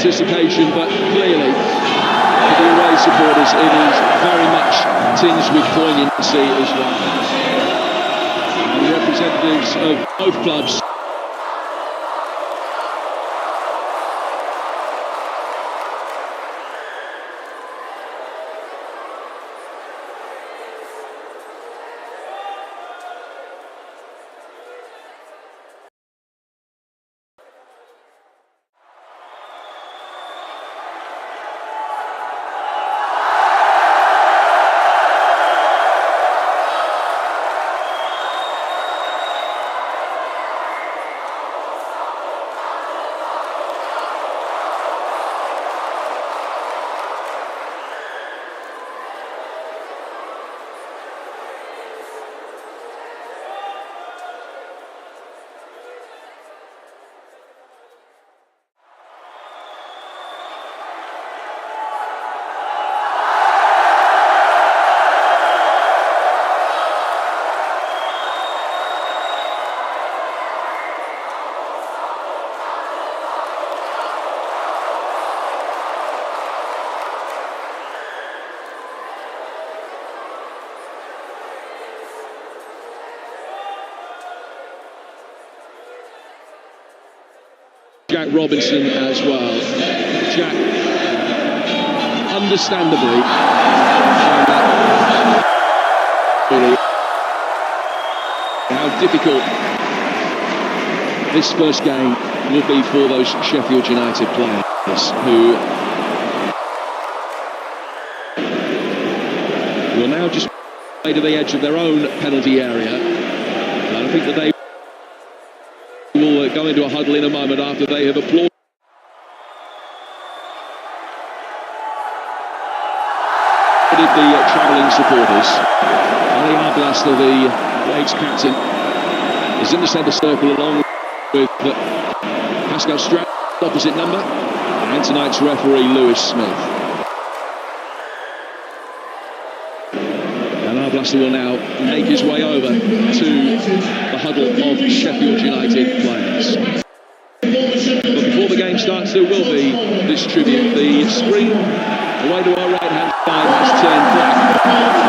this occasion, but clearly for the away supporters it is very much tinged with poignancy as well. And the representatives of both clubs Jack Robinson as well. Jack, understandably, how difficult this first game will be for those Sheffield United players who will now just play to the edge of their own penalty area. And I think that they will go into a huddle in a moment after they have applauded the travelling supporters. Ali Arblaster, the Leeds captain, is in the centre circle along with Pascal Stroud, opposite number, and tonight's referee Lewis Smith. And Arblaster will now make his way over to the huddle of Sheffield United players. But before the game starts, there will be this tribute. The screen away to our right-hand side has turned black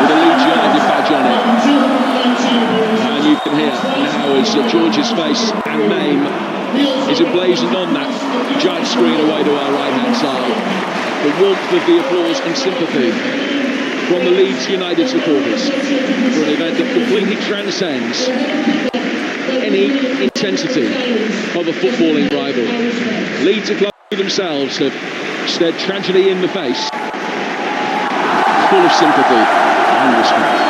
with a Leeds United badge on it. And you can hear now as George's face and name is emblazoned on that giant screen away to our right-hand side. The warmth of the applause and sympathy from the Leeds United supporters for an event that completely transcends any intensity of a footballing rivalry. Leeds, a club themselves, have stared tragedy in the face, full of sympathy and respect.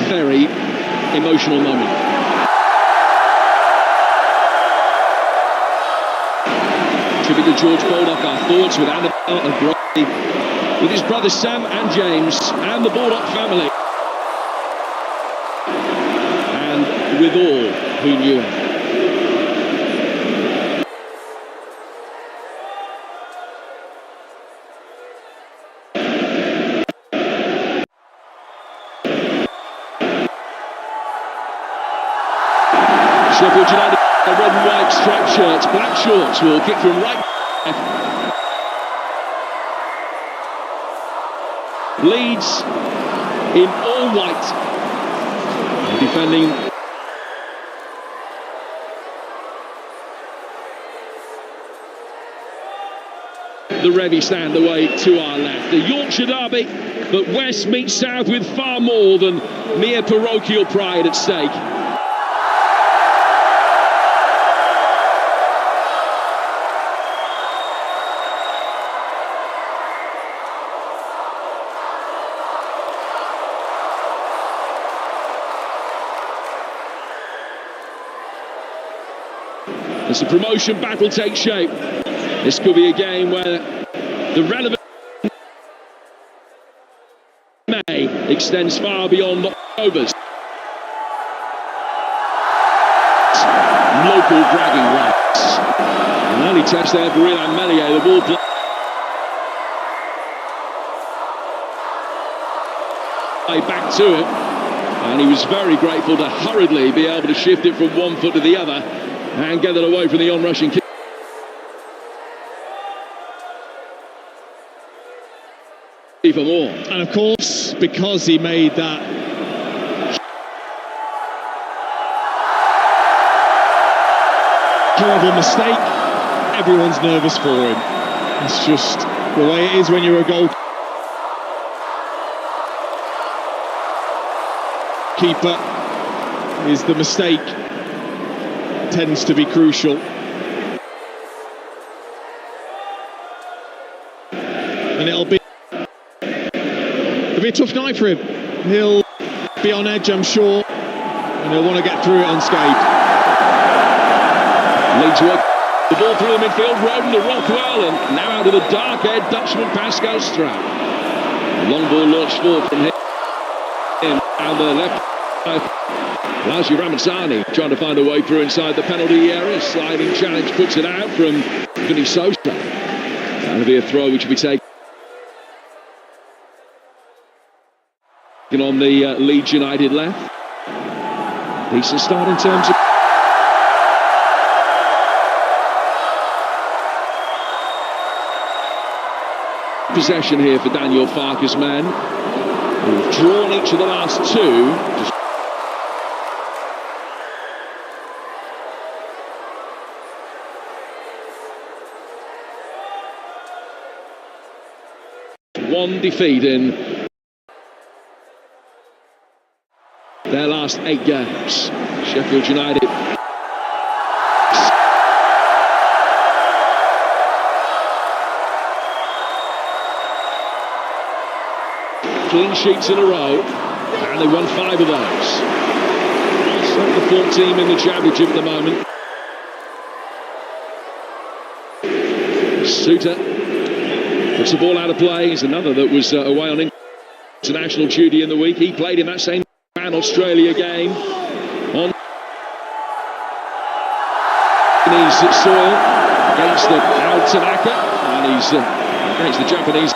Very emotional moment. Tribute to George Baldock, our thoughts with Annabelle and Brody, with his brothers Sam and James, and the Baldock family, and with all who knew him. Sheffield United, red and white striped shirts, black shorts, will kick from right. Leeds in all white, defending. the Revy stand away to our left. The Yorkshire derby, but West meets South with far more than mere parochial pride at stake. As the promotion battle takes shape, this could be a game where the relevant may extends far beyond overs. Local bragging rights. An early test there for Ilan Melier, the ball play back to it, and he was very grateful to hurriedly be able to shift it from one foot to the other and get it away from the on-rushing kick. Even more. And of course, because he made that horrible mistake, everyone's nervous for him. It's just the way it is when you're a goalkeeper. Is the mistake tends to be crucial. And it'll be a tough night for him. He'll be on edge, I'm sure, and he'll want to get through it unscathed. Leeds work the ball through the midfield, Roden to Rockwell, and now out of the dark edge, Dutchman Pascal Straat. A long ball launched forward from him, and the left. Laji Ramazani trying to find a way through inside the penalty area. Sliding challenge puts it out from Vinny Sosa. That'll be a throw which will be taken on the Leeds United left. Decent start in terms of possession here for Daniel Farke's men, who've drawn each of the last two. One defeat in their last 8 games. Sheffield United clean sheets in a row, and they won 5 of those. So the form team in the championship at the moment. Suter puts the ball out of play. He's another that was away on international duty in the week. He played in that same Australia game on Japanese soil against the Al Tanaka, and he's against the Japanese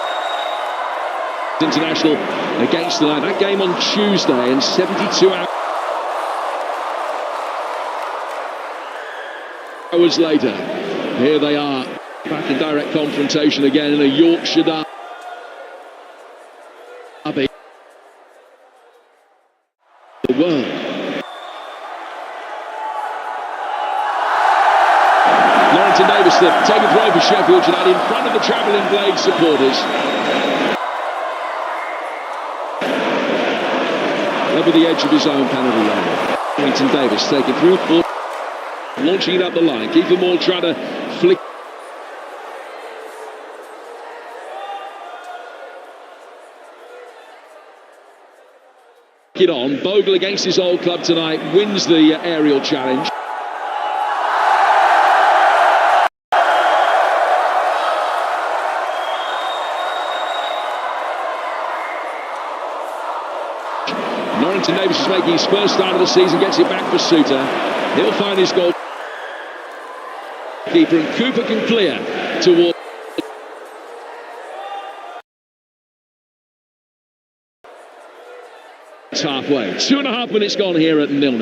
international against the that game on Tuesday, and 72 hours later, here they are back in direct confrontation again in a Yorkshire derby. The world. Lawrence Davis to take a throw for Sheffield United in front of the Travelling Blade supporters. Over the edge of his own penalty area. Lawrence Davis taking through, launching it up the line. Keeper Moore trying to flick. It on. Bogle against his old club tonight wins the aerial challenge. Lawrence Davis is making his first start of the season, gets it back for Suter. He'll find his goal keeper, and Cooper can clear towards halfway. 2.5 minutes gone here at 0-0.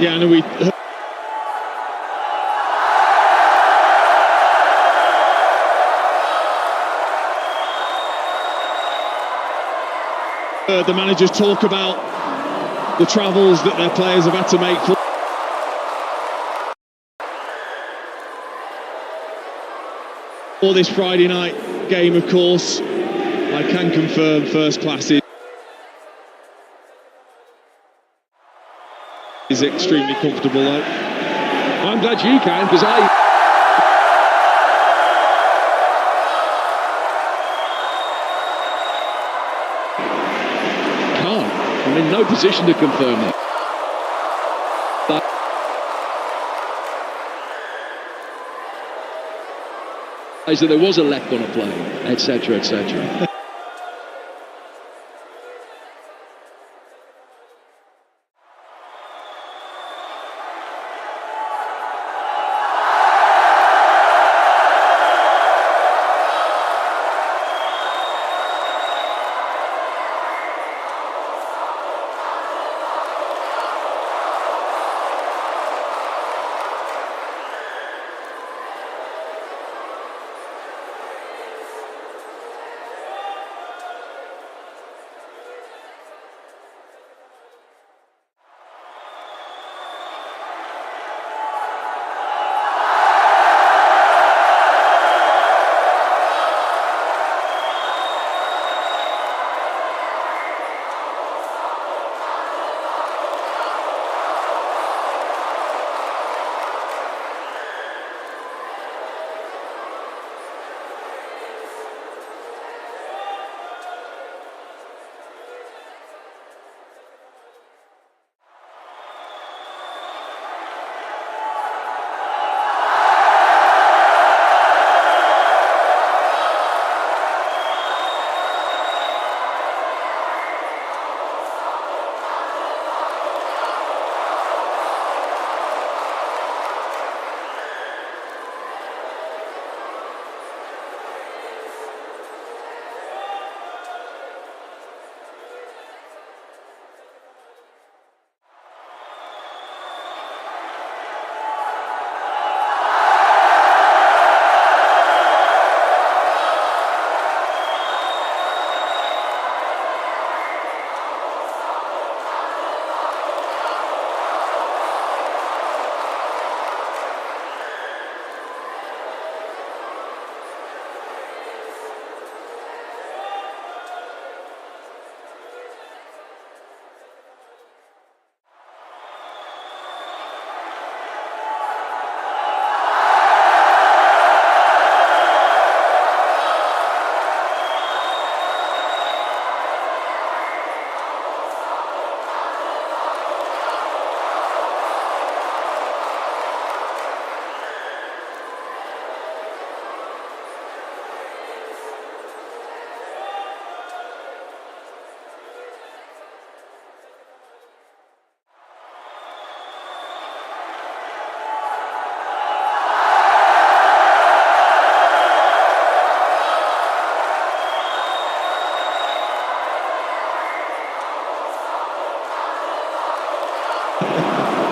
Yeah, and we heard the managers talk about the travels that their players have had to make for For this Friday night game, of course, I can confirm first class is extremely comfortable though. I'm glad you can, because I can't. I'm in no position to confirm that. But is that there was a left on a plane, etc., etc.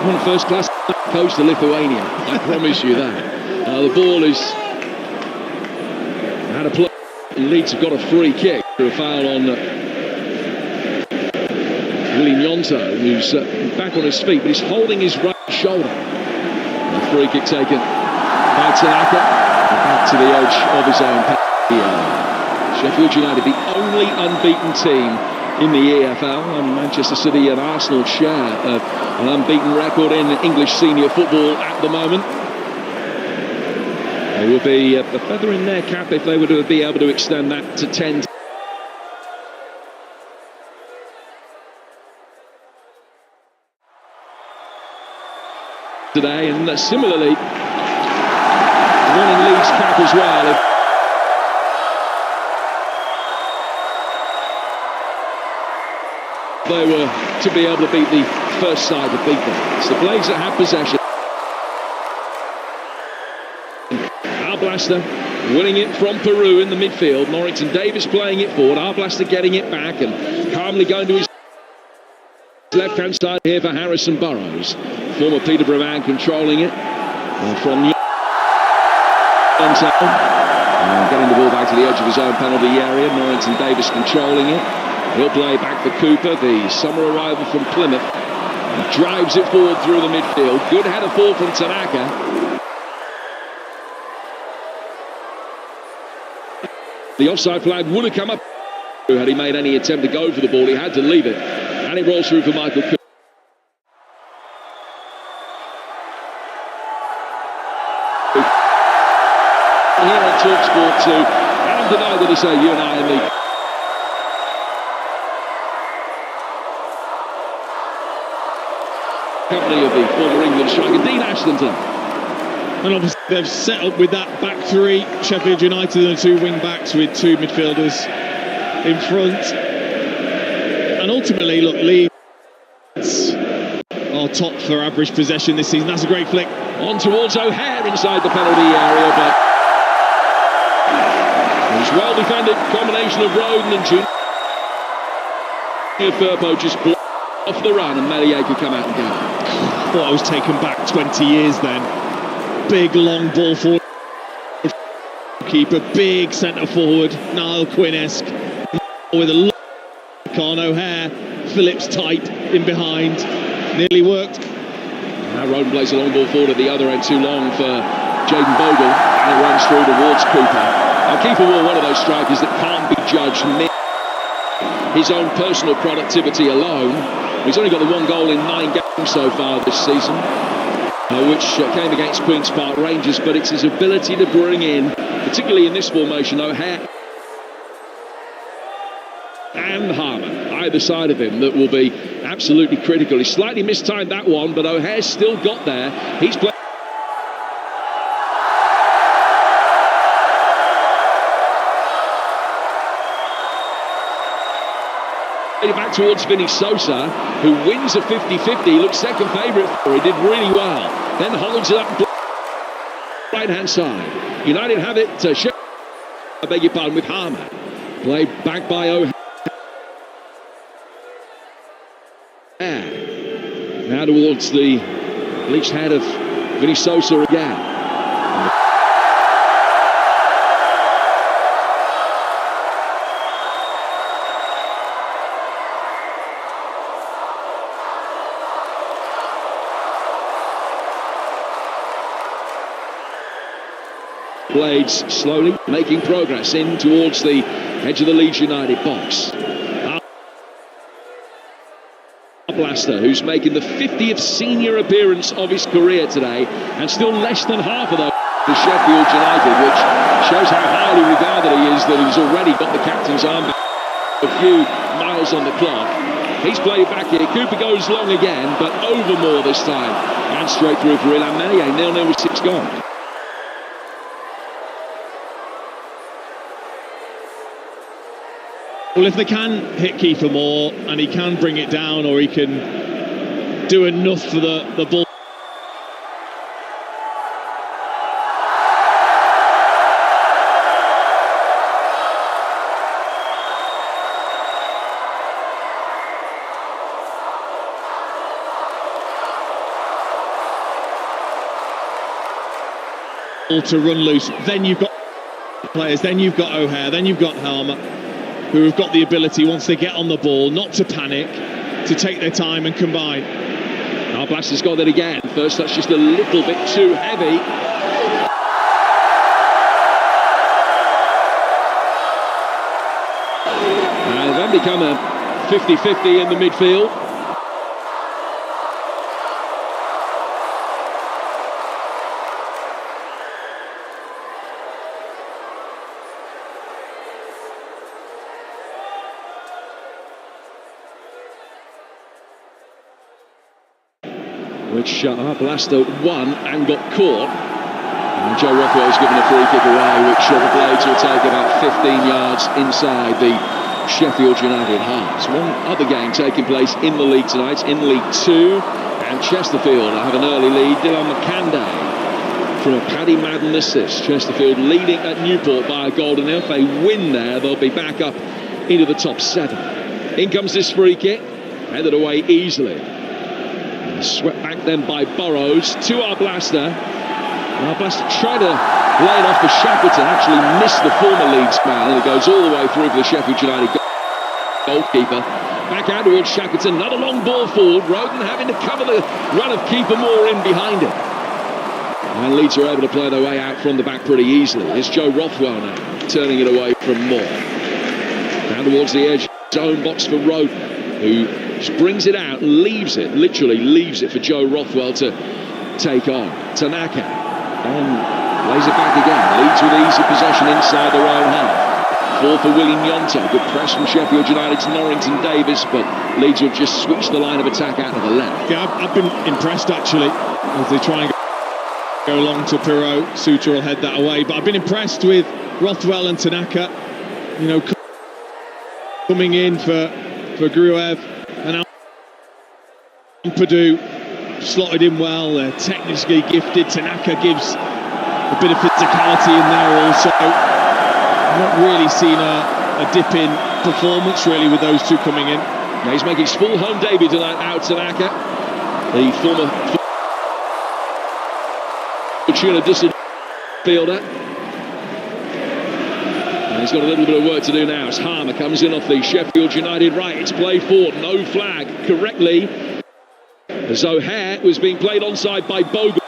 One first class coach to Lithuania, I promise you that. The ball is had a play. Leeds have got a free kick for a foul on Willie Nyonto, who's back on his feet, but he's holding his right shoulder. And a free kick taken by Tanaka, back to the edge of his own penalty. Sheffield United, the only unbeaten team in the EFL, and Manchester City and Arsenal share an unbeaten record in English senior football at the moment. It would be a feather in their cap if they were to be able to extend that to 10 today, and similarly one in Leeds cap as well. They were to be able to beat the first side that beat them. It's the Blades that have possession. Arblaster winning it from Peru in the midfield. Norrington Davis playing it forward. Arblaster getting it back and calmly going to his left-hand side here for Harrison Burrows. Former Peterborough man controlling it from getting the ball back to the edge of his own penalty area. Norrington Davis controlling it. He'll play back for Cooper, the summer arrival from Plymouth. He drives it forward through the midfield. Good header ball from Tanaka. The offside flag would have come up had he made any attempt to go for the ball. He had to leave it, and it rolls through for Michael Cook. Here on TalkSport 2, Adam denied that to say you and I in the company of the former England striker Dean Ashton. And obviously they've set up with that back three, Sheffield United and two wing backs with two midfielders in front. And ultimately, look, Leeds are top for average possession this season. That's a great flick. On towards O'Hare inside the penalty area, but it was well defended. Combination of Roden and Junior Firpo just blocked off the run, and Melier could come out and get it. Thought I was taken back 20 years then. Big long ball forward keeper, big centre forward, Niall Quinn-esque with a look on O'Hare, Phillips tight in behind, nearly worked. Now Roden plays a long ball forward at the other end, too long for Jayden Bogle, and it runs through towards Cooper. Now Keeper Wall, one of those strikers that can't be judged his own personal productivity alone. He's only got the one goal in 9 games so far this season, which came against Queen's Park Rangers, but it's his ability to bring in, particularly in this formation, O'Hare and Harmer, either side of him, that will be absolutely critical. He slightly mistimed that one, but O'Hare's still got there. He's played back towards Vinny Sosa, who wins a 50-50. He looks second favourite for it. He did really well. Then holds it up right hand side. United have it to Sheffield, I beg your pardon, with Harmer. Played back by O'Hare. Now towards the bleached head of Vinny Sosa again. Blades slowly making progress in towards the edge of the Leeds United box. Blaster, who's making the 50th senior appearance of his career today, and still less than half of those for Sheffield United, which shows how highly regarded he is, that he's already got the captain's armband. A few miles on the clock. He's played back here. Cooper goes long again, but over more this time, and straight through for Illan Melier. 0-0 with 6 gone. Well, if they can hit Kiefer more and he can bring it down, or he can do enough for the ball. To run loose, then you've got players, then you've got O'Hare, then you've got Harmer, who have got the ability, once they get on the ball, not to panic, to take their time and combine. Now Blaster's got it again. First touch just a little bit too heavy. And then become a 50-50 in the midfield. Which Blaster won and got caught. And Joe Rothwell's given a free kick away, which the Blades will take about 15 yards inside the Sheffield United halves. One other game taking place in the league tonight, in League 2, and Chesterfield have an early lead. Dylan McCanday from a Paddy Madden assist. Chesterfield leading at Newport by a goal, and if they win there, they'll be back up into the top 7. In comes this free kick, headed away easily. Swept back then by Burrows to our Blaster. Our Blaster tried to lay it off for Shackleton, actually missed the former Leeds man, and it goes all the way through for the Sheffield United goalkeeper. Back out towards Shackleton, another long ball forward. Roden having to cover the run of Keeper Moore in behind him. And Leeds are able to play their way out from the back pretty easily. It's Joe Rothwell now, turning it away from Moore. Down towards the edge, his own box for Roden, who just brings it out and leaves it, literally leaves it for Joe Rothwell to take on. Tanaka, and plays it back again. Leeds with easy possession inside their own half. Ball for William Yonto. Good press from Sheffield United's Norrington Davis, but Leeds will just switch the line of attack out to the left. Yeah, I've been impressed actually as they try and go along to Pirot. Suter will head that away, but I've been impressed with Rothwell and Tanaka. You know, coming in for Gruev and Ampadu slotted in well. They're technically gifted. Tanaka gives a bit of physicality in there also. Not really seen a dip in performance really with those two coming in. Yeah, he's making his full home debut tonight out Tanaka, the former Fortuna Düsseldorf fielder. And he's got a little bit of work to do now as Harmer comes in off the Sheffield United right. It's played forward, no flag correctly, as O'Hare was being played onside by Bogle.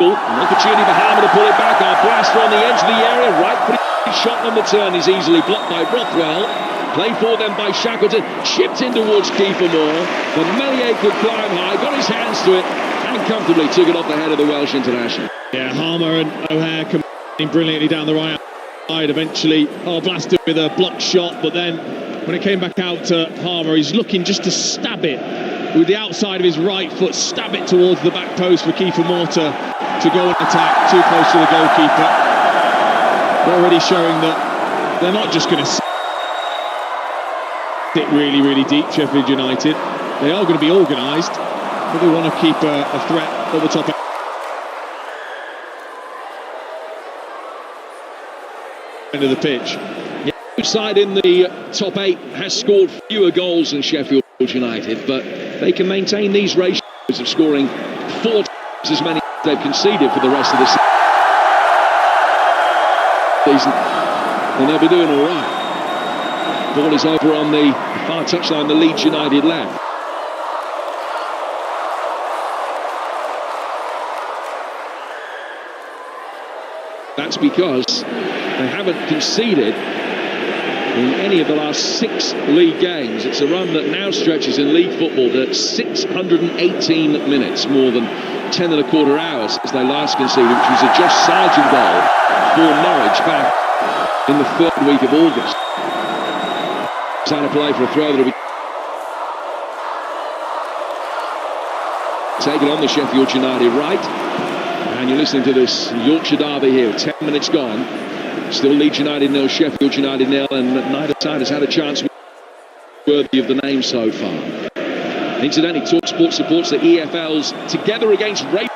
An opportunity for Harmer to pull it back. Our blaster on the edge of the area. Right footed shot on the turn is easily blocked by Rothwell. Played for them by Shackleton. Chipped in towards Kiefer Moore. But Melier could climb high. Got his hands to it and comfortably took it off the head of the Welsh international. Yeah, Harmer and O'Hare coming brilliantly down the right side. Eventually, Blaster with a blocked shot. But then when it came back out to Harmer, he's looking just to stab it with the outside of his right foot. Stab it towards the back post for Kiefer Moore to go and attack, too close to the goalkeeper. They're already showing that they're not just going to sit really, really deep, Sheffield United. They are going to be organised, but they want to keep a threat at the top end of the pitch. Yeah, each side in the top 8 has scored fewer goals than Sheffield United, but they can maintain these ratios of scoring 4 times as many they've conceded for the rest of the season, and they'll be doing all right. Ball is over on the far touchline, the Leeds United left. That's because they haven't conceded in any of the last 6 league games. It's a run that now stretches in league football to 618 minutes, more than 10 and a quarter hours as they last conceded, which was a Josh Sargent goal for Norwich back in the 3rd week of August. Trying to play for a throw that'll be taken on the Sheffield United right. And you're listening to this Yorkshire derby here, 10 minutes gone. Still Leeds United 0, Sheffield United 0, and neither side has had a chance worthy of the name so far. Incidentally, TalkSport supports the EFL's Together Against Racism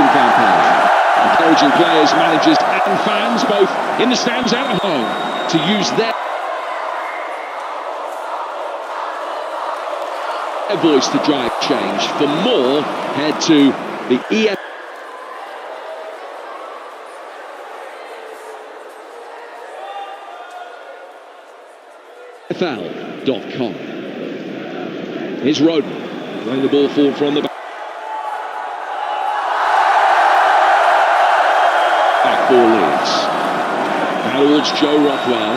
campaign, encouraging players, managers and fans, both in the stands and at home, to use their voice to drive change. For more, head to the EFL.com. Here's Roden playing the ball forward from the back for Leeds. Now towards Joe Rothwell.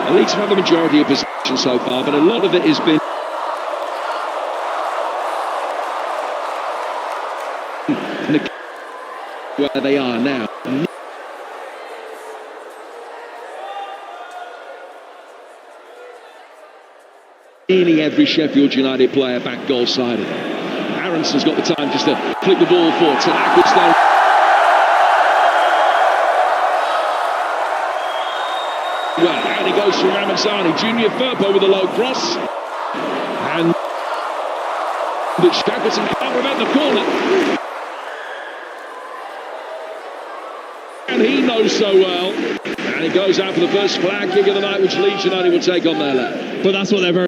The Leeds have had the majority of possession so far, but a lot of it has been where they are now. Nearly every Sheffield United player back goal side of it. Aronson's got the time just to flick the ball forward. Tanaka's there. Well, out he goes from Ramazani. Junior Firpo with a low cross. And but Shackleton can't prevent the corner. And he knows so well. And he goes out for the first flag kick of the night, which Leeds United will take on their left. But that's what they're very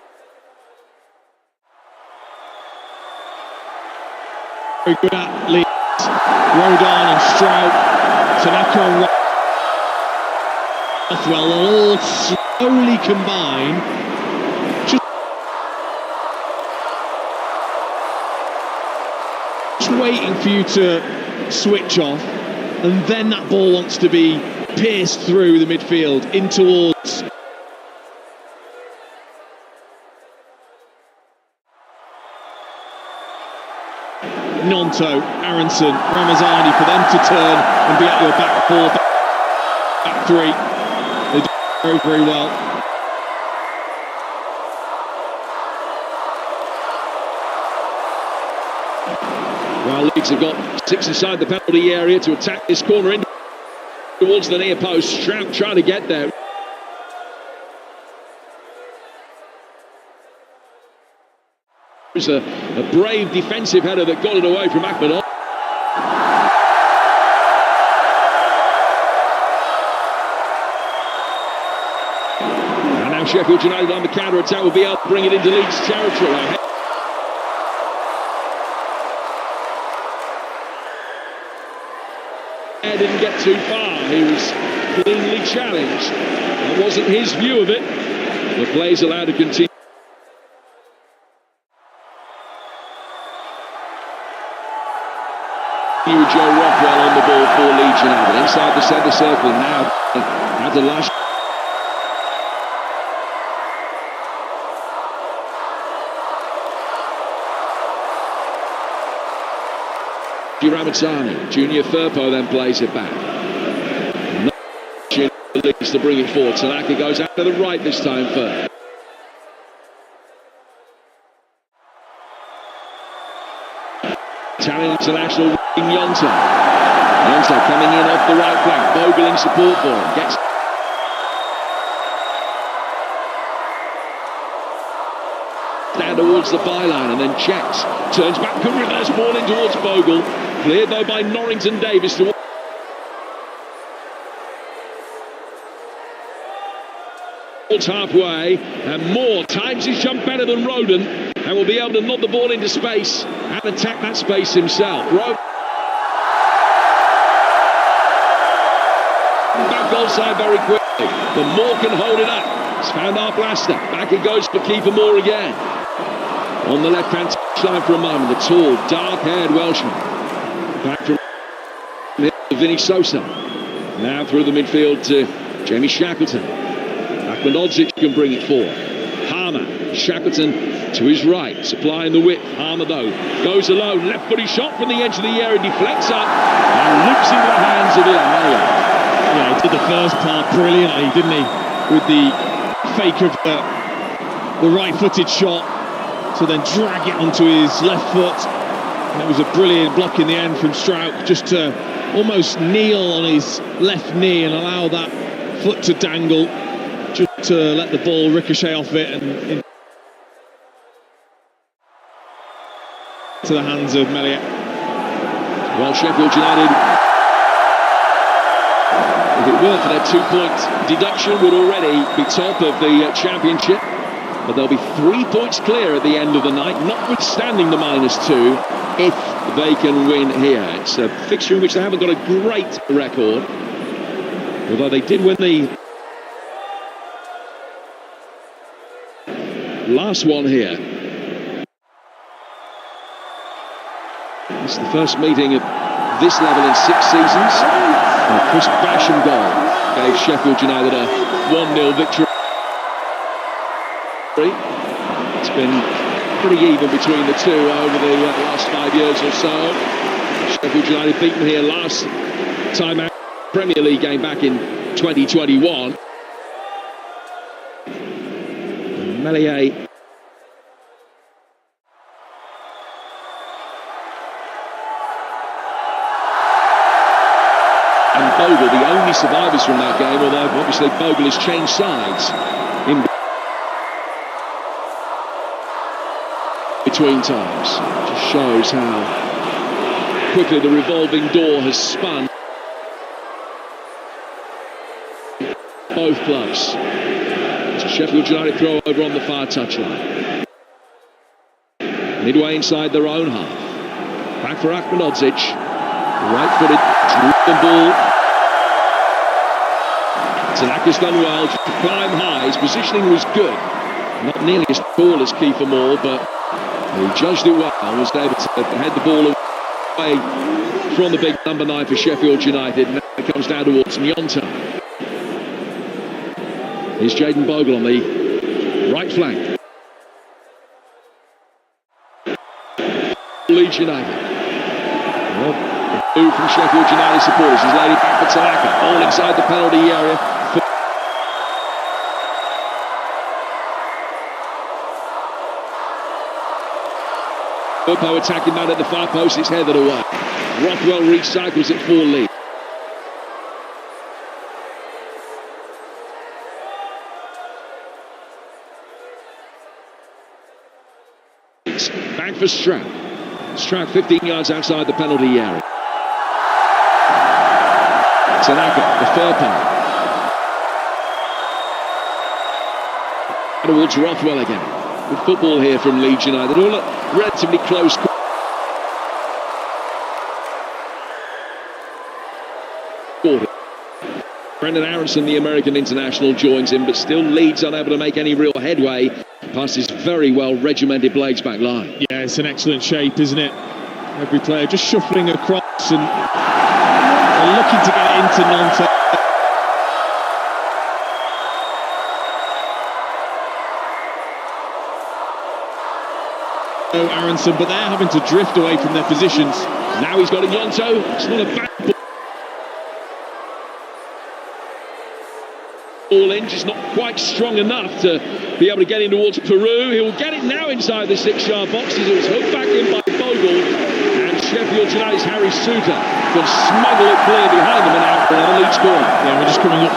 good at, Leeds. Rodon and Strout, Tanaka and Rothwell will all slowly combine. just waiting for you to switch off, and then that ball wants to be pierced through the midfield in towards Nonto, Aronson, Ramazani, for them to turn and be at your back four, back three. They do very, very well. Well, Leeds have got 6 inside the penalty area to attack this corner in towards the near post. Strout trying to get there. It was a brave defensive header that got it away from Ahmed. And now Sheffield United on the counter-attack will be able to bring it into Leeds territory. Didn't get too far. He was cleanly challenged. That wasn't his view of it. The play's allowed to continue. Joe Rockwell on the ball for Leeds United inside the centre circle now. Had to lash. Ramazani, Junior Firpo then plays it back. Leeds to bring it forward. Tanaka goes out to the right this time for Italian international Yonto. Yonto coming in off the right flank. Bogle in support for him. Gets down towards the byline and then checks. Turns back. Good reverse ball in towards Bogle. Cleared though by Norrington Davis towards halfway, and Moore times his jump better than Roden and will be able to nod the ball into space and attack that space himself. Back goal side very quickly, but Moore can hold it up. He's found our blaster. Back it goes for keeper Moore again. On the left-hand side for a moment, the tall, dark-haired Welshman. Back from Vinny Sosa. Now through the midfield to Jamie Shackleton. Ahmedhodzic can bring it forward. Harmer, Shackleton to his right, supplying the width. Harmer though goes alone, left-footed shot from the edge of the area, deflects up and loops into the hands of Ilamalia. Yeah, he did the first part brilliantly, didn't he? With the fake of the right-footed shot, to then drag it onto his left foot. And it was a brilliant block in the end from Strout, just to almost kneel on his left knee and allow that foot to dangle, just to let the ball ricochet off it and into the hands of Melliot. Well, Sheffield United, if it weren't for their 2-point deduction, would already be top of the championship. But they'll be 3 points clear at the end of the night, notwithstanding the -2, if they can win here. It's a fixture in which they haven't got a great record, although they did win the last one here. It's the first meeting of this level in 6 seasons. A Chris Basham goal gave Sheffield United a 1-0 victory. It's been pretty even between the two over the last 5 years or so. Sheffield United beaten here last time out Premier League game back in 2021. Melliot and Bogle, the only survivors from that game, although obviously Bogle has changed sides in between times. Just shows how quickly the revolving door has spun. Both clubs. It's a Sheffield United throw over on the far touchline. Midway inside their own half. Back for Ahmedhodzic. Right-footed, driven ball. Tanaka's done well to climb high. His positioning was good. Not nearly as tall as Kiefer Moore, but he judged it well and was able to head the ball away from the big number 9 for Sheffield United. Now it comes down towards Nyonta. Here's Jaden Bogle on the right flank. Leeds United. Well, move from Sheffield United supporters. He's laid it back for Tanaka. All inside the penalty area. Popo attacking man at the far post. It's headed away. Rothwell recycles it for Leeds. Back for Stroud. Stroud 15 yards outside the penalty area. Tanaka, the far post. Towards Rothwell again. Good football here from Leeds United. All at relatively close. Brendan Aronson, the American international, joins in, but still Leeds unable to make any real headway past his very well regimented Blades back line. Yeah, it's an excellent shape, isn't it? Every player just shuffling across and looking to get it into Nyonta. Aronson, but they're having to drift away from their positions. Now he's got a Nyonta. It's not a bad ball in, just not quite strong enough to be able to get in towards Peru. He'll get it now inside the 6-yard box. It was hooked back in by Bogle, and Sheffield United's Harry Suter can smuggle it clear behind them and out for another Leeds corner. Yeah, we're just coming up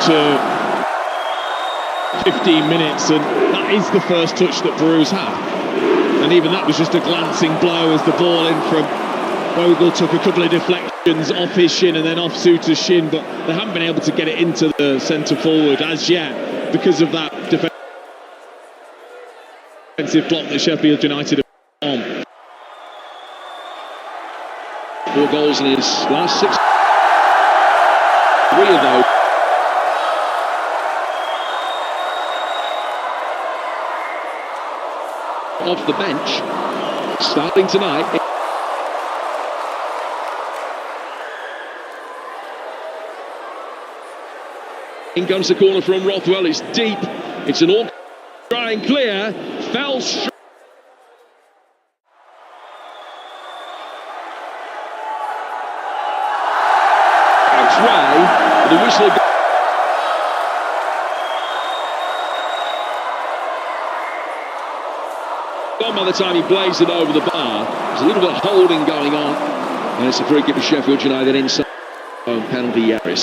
to 15 minutes, and that is the first touch that Peru's had. And even that was just a glancing blow as the ball in from Bogle took a couple of deflections off his shin and then off Suter's shin, but they haven't been able to get it into the centre forward as yet because of that defensive block that Sheffield United have on. 4 goals in his last 6. 3 of those. Off the bench, starting tonight. In comes the corner from Rothwell. It's deep. It's an all try and clear. Fell straight. Way. The whistle. By the time he blazed it over the bar, there's a little bit of holding going on, and it's a free kick for Sheffield United inside penalty area.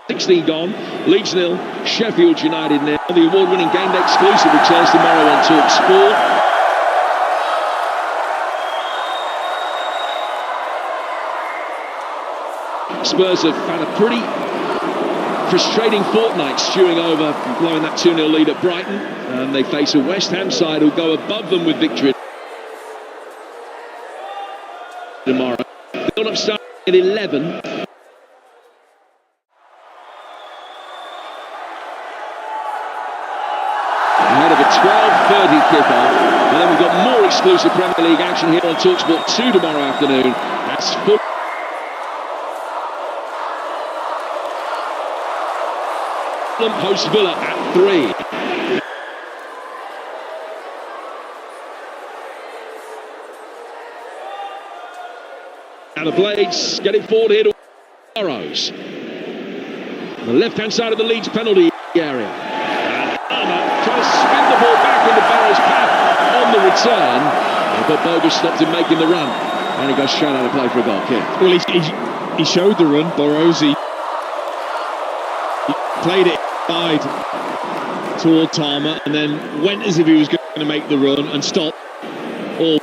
16 gone, Leeds 0, Sheffield United 0. The award-winning game day exclusive returns tomorrow on Talk Sport. Spurs have had a pretty frustrating fortnight stewing over and blowing that 2-0 lead at Brighton, and they face a West Ham side who'll go above them with victory tomorrow. Build up starting at 11. Ahead of a 12:30 kickoff, and then we've got more exclusive Premier League action here on TalkSport 2 tomorrow afternoon. That's full. Host Villa at 3. Now the Blades get it forward here to Burrows. The left-hand side of the Leeds penalty area. And Armour tries to spin the ball back into Burrows' path on the return, but Bogle stopped him making the run, and he goes straight out of play for a goal kick. Well, he showed the run, Burrows. He played it side toward Tarma and then went as if he was going to make the run and stop, or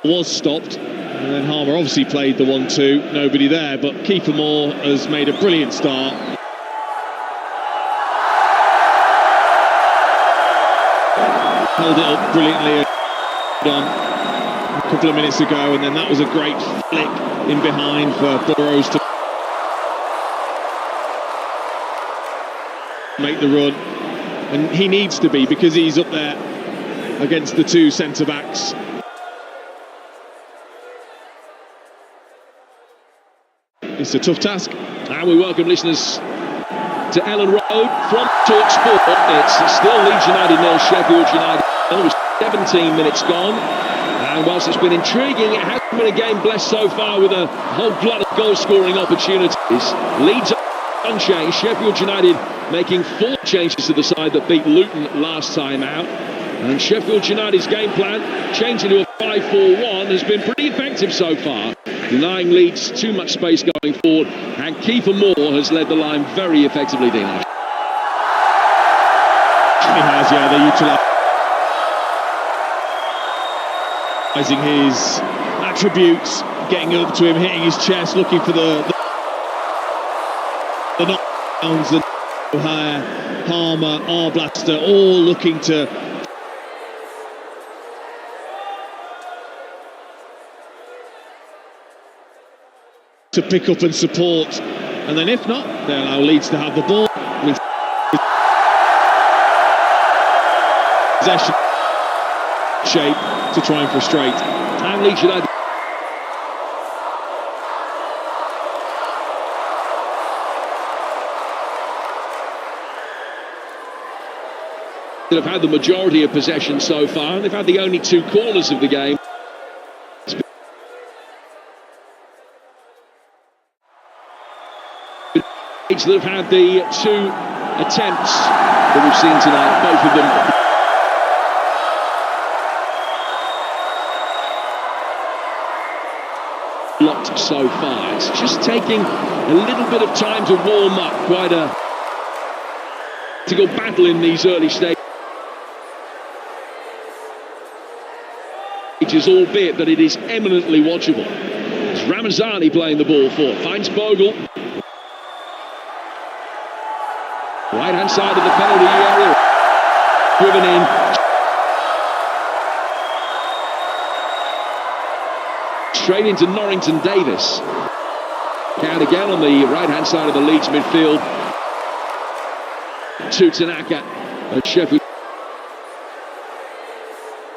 was stopped, and then Harmer obviously played the 1-2, nobody there, but keeper Moore has made a brilliant start. Held it up brilliantly on a couple of minutes ago, and then that was a great flick in behind for Burrows to make the run, and he needs to be, because he's up there against the two centre-backs. It's a tough task. And we welcome listeners to Ellen Road from TalkSport. It's still Leeds United 0, Sheffield United 0. It was 17 minutes gone. And whilst it's been intriguing, it hasn't been a game blessed so far with a whole glut of goal-scoring opportunities. Leeds unchanged. Sheffield United making 4 changes to the side that beat Luton last time out. And Sheffield United's game plan, changing to a 5-4-1, has been pretty effective so far, denying Leeds too much space going forward. And Kiefer Moore has led the line very effectively, Dino. He has, yeah. They're utilising his attributes, getting up to him, hitting his chest, looking for the knockdowns, the O'Hare, Palmer, Arblaster, all looking to pick up and support, and then if not, they allow Leeds to have the ball with possession shape to try and frustrate. And Leeds United have had the majority of possession so far, and they've had the only 2 corners of the game. That have had the 2 attempts that we've seen tonight, both of them blocked so far. It's just taking a little bit of time to warm up. Quite a difficult battle in these early stages, albeit that it is eminently watchable. It's Ramazani playing the ball for, finds Bogle. Right-hand side of the penalty area, driven in. Straight into Norrington Davis. Out again on the right-hand side of the Leeds midfield. To Tanaka. And Sheffield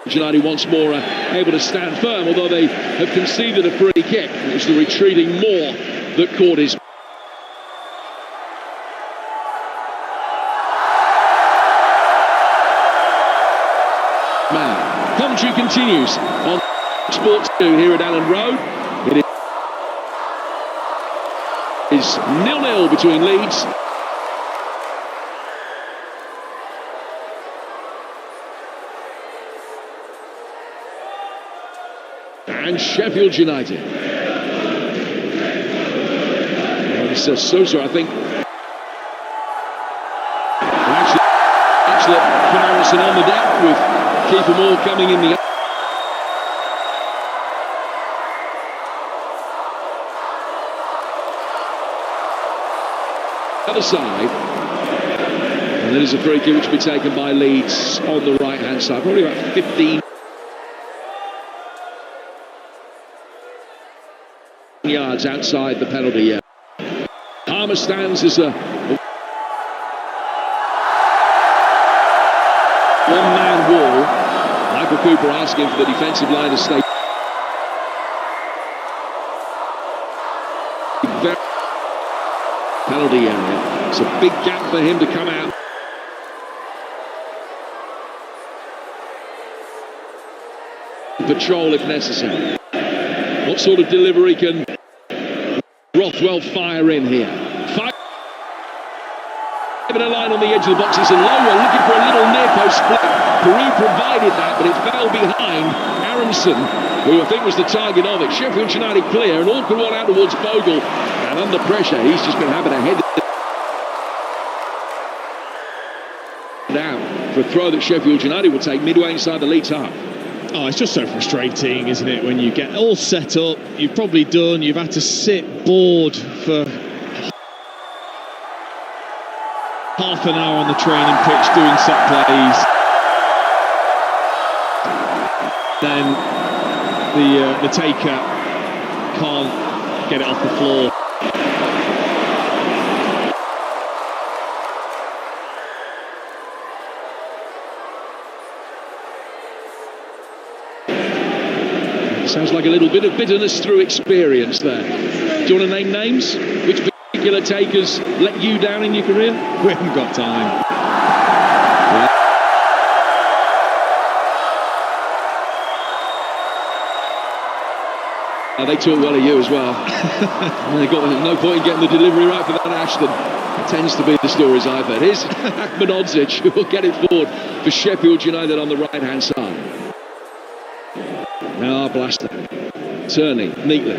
United once more able to stand firm, although they have conceded a free kick. It was the retreating Moore that caught his man. Commentary continues on Sports 2 here at Allen Road. It is 0-0 between Leeds and Sheffield United. It's Sosa, I think. Actually, comparison on the deck with Kiefer Moore coming in the other side. And there's a free kick which will be taken by Leeds on the right-hand side. Probably about 15 yards outside the penalty area. Palmer stands as a one-man wall. Michael Cooper asking for the defensive line to stay. Penalty area. It's a big gap for him to come out. Patrol if necessary. What sort of delivery can Rothwell fire in here? Fire in a line on the edge of the box. It's a low one, looking for a little near post split. Peru provided that, but it fell behind Aronson, who I think was the target of it. Sheffield United clear, an awkward one out towards Bogle, and under pressure he's just been having a head down for a throw that Sheffield United will take midway inside the Leeds half. Oh, it's just so frustrating, isn't it, when you get all set up, you've probably done, you've had to sit bored for half an hour on the training pitch doing set plays. Then the taker can't get it off the floor. Sounds like a little bit of bitterness through experience there. Do you want to name names? Which particular take has let you down in your career? We haven't got time. They talk well of you as well. They got no point in getting the delivery right for that Ashton. It tends to be the stories I've heard. Here's Ahmedhodzic, who will get it forward for Sheffield United on the right-hand side. Now our blaster, turning neatly,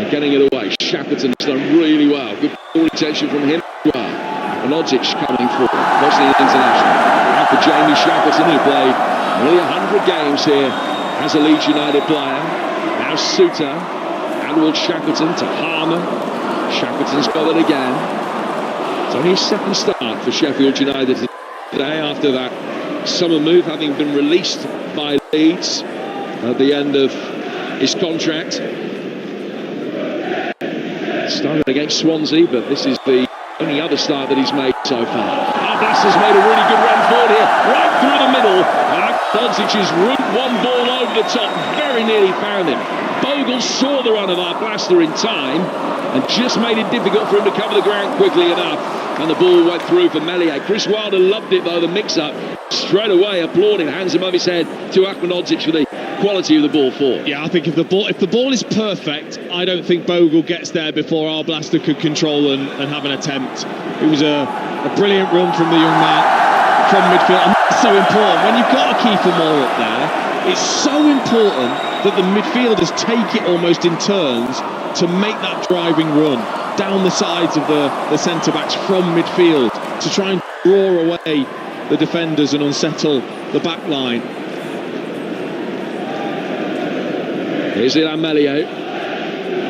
getting it away. Shackleton's done really well. Good ball retention from him as well. Ahmedhodzic coming forward, Bosnian international. Now for Jamie Shackleton, who played nearly 100 games here as a Leeds United player. Now Suter, Anwar Shackleton to Harmer. Shackleton's got it again. It's only his second start for Sheffield United today after that summer move, having been released by Leeds at the end of his contract. Started against Swansea, but this is the only other start that he's made so far. Our Blaster's made a really good run forward here, right through the middle. Ahmedhodzic's route one ball over the top, very nearly found him. Bogle saw the run of our Blaster in time and just made it difficult for him to cover the ground quickly enough. And the ball went through for Meslier. Chris Wilder loved it though, the mix-up. Straight away applauding, hands above his head to Ahmedhodzic for the quality of the ball forward. Yeah, I think if the ball is perfect, I don't think Bogle gets there before our Blaster could control and have an attempt. It was a brilliant run from the young man from midfield. And that's so important. When you've got a Kiefer Moore up there, it's so important that the midfielders take it almost in turns to make that driving run down the sides of the centre-backs from midfield to try and draw away the defenders and unsettle the back line. Here's it, Meslier.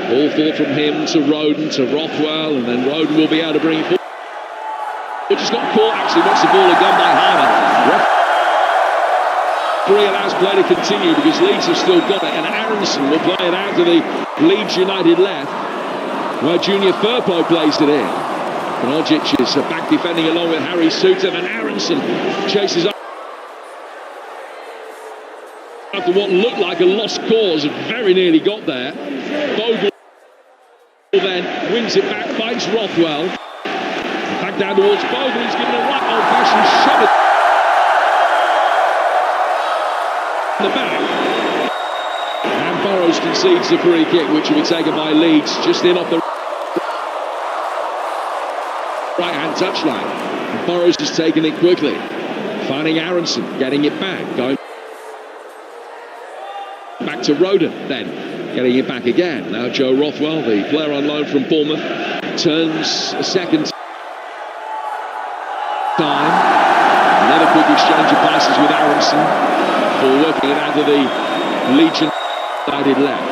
Ball forward from him to Roden, to Rothwell, and then Roden will be able to bring it forward. Just got caught, actually, once the ball had gone by Harmer. Referee allows play to continue because Leeds have still got it, and Aronson will play it out to the Leeds United left, where Junior Firpo plays it in. Ahmedhodzic is back defending along with Harry Suter, and Aronson chases up after what looked like a lost cause, very nearly got there. Bogle then wins it back, finds Rothwell. Back down towards Bogle, he's given a right old-fashioned shove at the back. And Burrows concedes the free kick, which will be taken by Leeds, just in off the right-hand touchline. And Burrows has taken it quickly, finding Aronson, getting it back, going back to Roden, then getting it back again. Now Joe Rothwell, the player on loan from Bournemouth, turns a second time. Another quick exchange of passes with Aronson for working it out to the Leeds United left.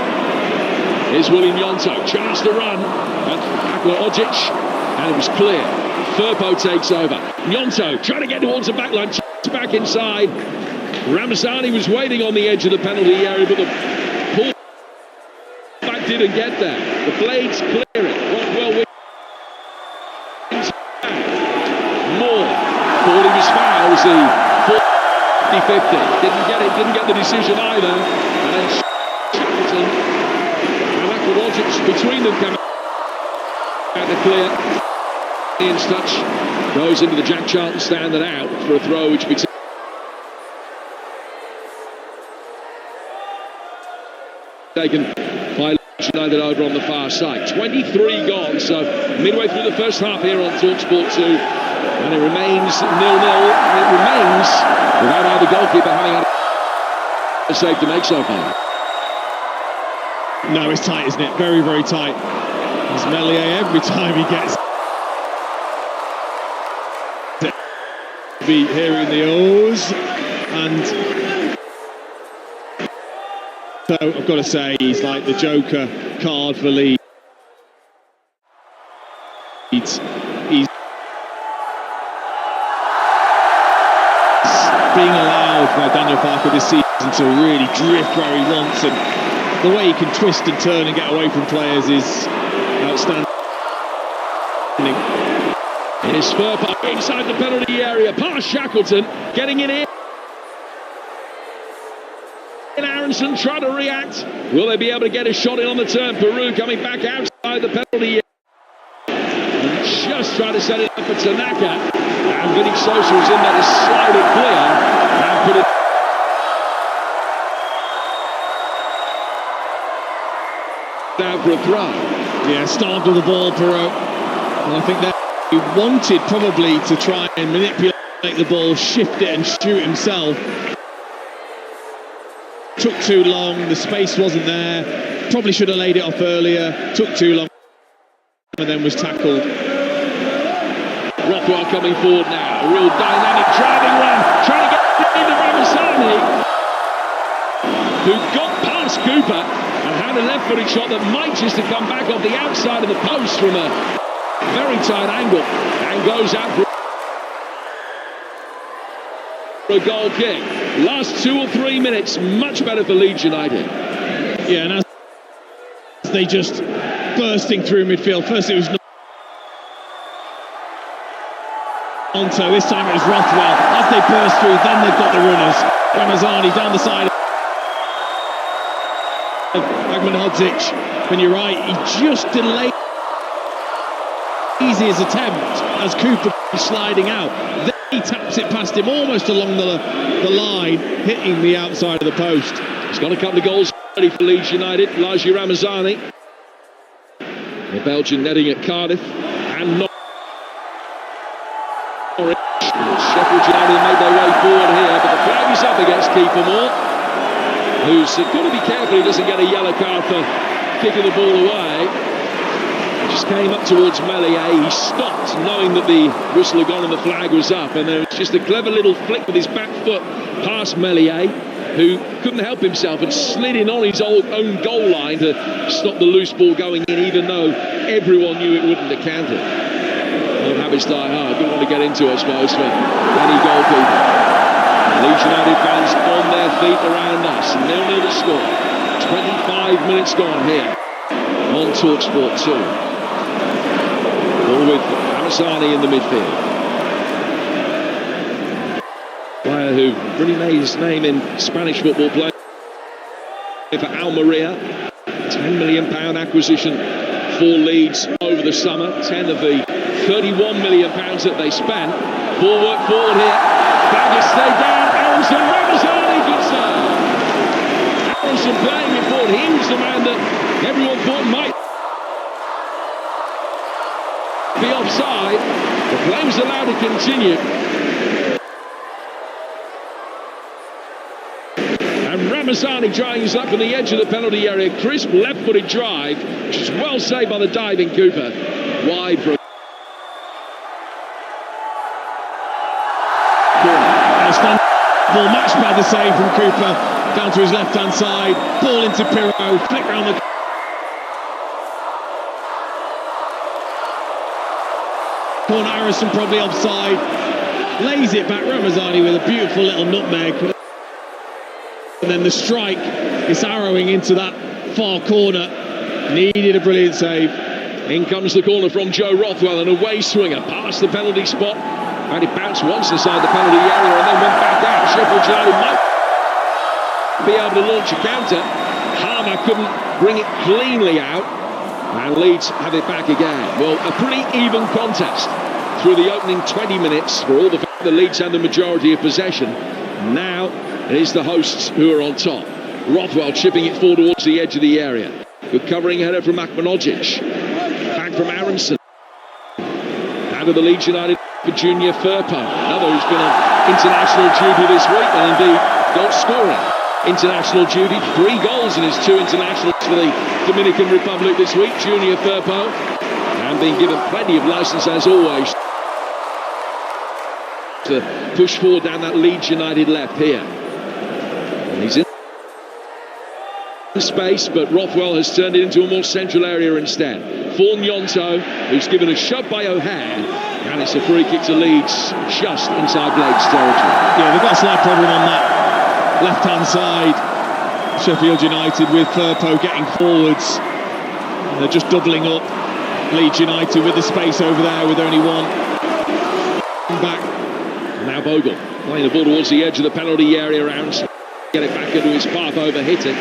Here's William Yonto, chance to run, and Ahmedhodzic, and it was clear. Firpo takes over. Yonto trying to get towards the back line, back inside. Ramazani was waiting on the edge of the penalty area, but the pull back didn't get there. The blades clear it. Rothwell wins. Moore thought he was fouled as the 50-50. Didn't get the decision either. And then Shackleton and Ahmedhodzic between them came out to clear. Ian's touch goes into the Jack Charlton stand and out for a throw which will be taken by United over on the far side. 23 gone, so midway through the first half here on TalkSport 2, and it remains 0-0. It remains without either goalkeeper having had a save to make so far. No, it's tight, isn't it? Very, very tight. There's Meslier every time he gets be hearing the O's, and so I've got to say he's like the Joker card for Leeds. He's being allowed by Daniel Farke this season to really drift where he wants, and the way he can twist and turn and get away from players is outstanding. Here's Firpo inside the penalty area, past Shackleton, getting it in. Aronson trying to react. Will they be able to get a shot in on the turn? Peru coming back outside the penalty. And just trying to set it up for Tanaka. And Vinny Sosa is in there to slide it clear. And put it down for a throw. Yeah, starved of the ball, Peru. And I think that he wanted probably to try and manipulate the ball, shift it and shoot himself. Took too long, the space wasn't there. Probably should have laid it off earlier. Took too long and then was tackled. Rothwell coming forward now. A real dynamic driving run. Trying to get into Ramazani, who got past Cooper and had a left-footed shot that might just have come back off the outside of the post from a very tight angle and goes out for a goal kick. Last 2 or 3 minutes, much better for Leeds United. Yeah, and as they just bursting through midfield. First it was Onto, this time it was Rothwell. As they burst through, then they've got the runners. Ramazani down the side of Agmanhodzic. And you're right, he just delayed his attempt as Cooper was sliding out. Then he taps it past him almost along the line, hitting the outside of the post. He's got a couple of goals ready for Leeds United. Laji Ramazani, the Belgian netting at Cardiff, and not Sheffield United made their way forward here, but the flag is up against Kiefer Moore, who's got to be careful he doesn't get a yellow card for kicking the ball away. He just came up towards Meslier. He stopped, knowing that the whistle had gone and the flag was up, and there was just a clever little flick with his back foot past Meslier, who couldn't help himself and slid in on his own goal line to stop the loose ball going in, even though everyone knew it wouldn't have counted. Well, habits die hard. Don't want to get into it, I suppose, for any goalkeeper. Leeds United fans on their feet around us. 0-0 to score. 25 minutes gone here on TalkSport 2. Ball with Ramazani in the midfield. Player who really made his name in Spanish football, playing for Almeria. £10 million acquisition for Leeds over the summer. 10 of the £31 million that they spent. Ball work forward here. Flag is stayed down. Aronson, Ramazani, good save. Aronson playing it forward. He was the man that everyone thought might be offside. The play was allowed to continue. And Ramazani drives up on the edge of the penalty area. Crisp left-footed drive, which is well saved by the diving Cooper. Wide for a ball matched by the save from Cooper down to his left-hand side. Ball into Pirro, flick round the corner. Harrison probably offside. Lays it back. Ramazani with a beautiful little nutmeg. And then the strike is arrowing into that far corner. Needed a brilliant save. In comes the corner from Joe Rothwell, an away swinger past the penalty spot. And it bounced once inside the penalty area and then went back out. Sheffield United might be able to launch a counter. Harmer couldn't bring it cleanly out. And Leeds have it back again. Well, a pretty even contest through the opening 20 minutes for all the fact that Leeds had the majority of possession. Now it is the hosts who are on top. Rothwell chipping it forward towards the edge of the area. Good covering header from Akmanogic. Back from Aronson. Out of the Leeds United for Junior Firpo, another who's been on international duty this week, and indeed goal scoring international duty. 3 goals in his 2 internationals for the Dominican Republic this week, Junior Firpo, and being given plenty of licence as always to push forward down that Leeds United left here. And he's in space, but Rothwell has turned it into a more central area instead. For Nyonto, who's given a shove by O'Hare. And it's a free kick to Leeds, just inside Blake's territory. Yeah, they've got a slight problem on that left-hand side. Sheffield United with Firpo getting forwards. And they're just doubling up. Leeds United with the space over there with only one. Back. Now Bogle playing the ball towards the edge of the penalty area. Aronson get it back into his path, overhit it.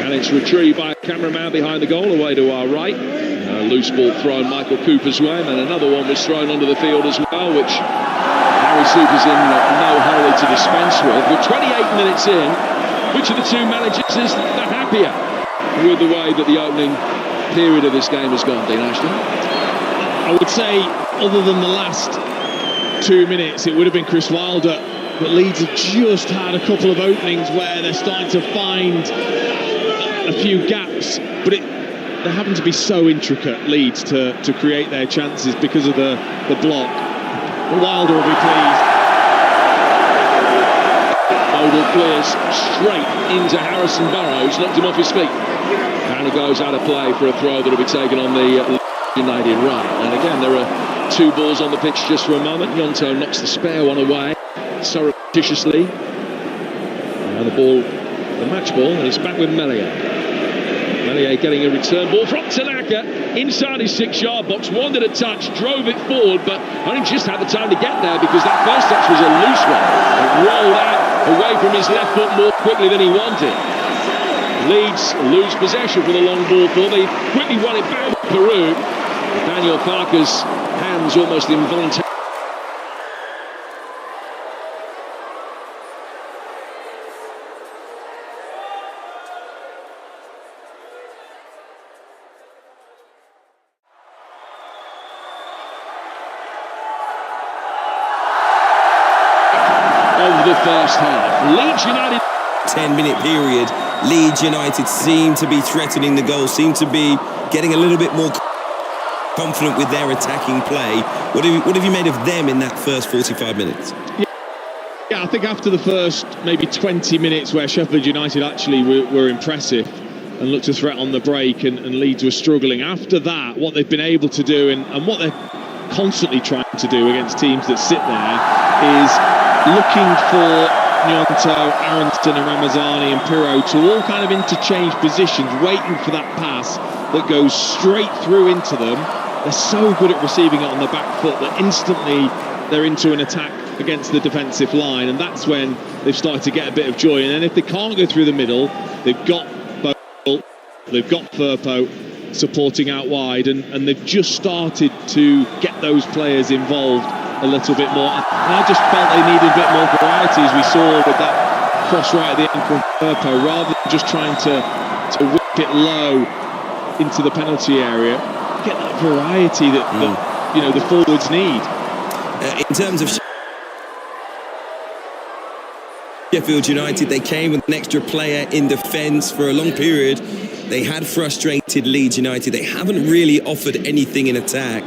And it's retrieved by a cameraman behind the goal, away to our right. A loose ball thrown Michael Cooper's way, and another one was thrown onto the field as well, which Harry Super's in no hurry to dispense with. But 28 minutes in, which of the two managers is the happier with the way that the opening period of this game has gone, Dean Ashton? I would say, other than the last 2 minutes, it would have been Chris Wilder. But Leeds have just had a couple of openings where they're starting to find a few gaps, but they happen to be so intricate, Leeds, to create their chances because of the block. But Wilder will be pleased. Odell clears straight into Harrison Burrows, knocked him off his feet. And he goes out of play for a throw that will be taken on the United right. And again, there are two balls on the pitch just for a moment. Gnonto knocks the spare one away surreptitiously. Now the ball, the match ball, and it's back with Meslier. Meslier getting a return ball from Tanaka inside his 6-yard box, wanted a touch, drove it forward, but only just had the time to get there because that first touch was a loose one. It rolled out away from his left foot more quickly than he wanted. Leeds lose possession for the long ball for. They quickly won it back with Peru. Daniel Parker's hands almost involuntarily. Of the first half. Leeds United 10-minute period, Leeds United seem to be threatening the goal, seem to be getting a little bit more confident with their attacking play. What have you made of them in that first 45 minutes? Yeah, I think after the first maybe 20 minutes where Sheffield United actually were impressive and looked a threat on the break and Leeds were struggling. After that, what they've been able to do and what they're constantly trying to do against teams that sit there is looking for Gnonto, Aronson and Ramazani and Pirro to all kind of interchange positions, waiting for that pass that goes straight through into them. They're so good at receiving it on the back foot that instantly they're into an attack against the defensive line, and that's when they've started to get a bit of joy. And then if they can't go through the middle, they've got Bogle, they've got Firpo supporting out wide, and they've just started to get those players involved a little bit more. And I just felt they needed a bit more variety, as we saw with that cross right at the end from Firpo, rather than just trying to whip it low into the penalty area. Get that variety that you know the forwards need. In terms of Sheffield United, they came with an extra player in defence for a long period. They had frustrated Leeds United. They haven't really offered anything in attack.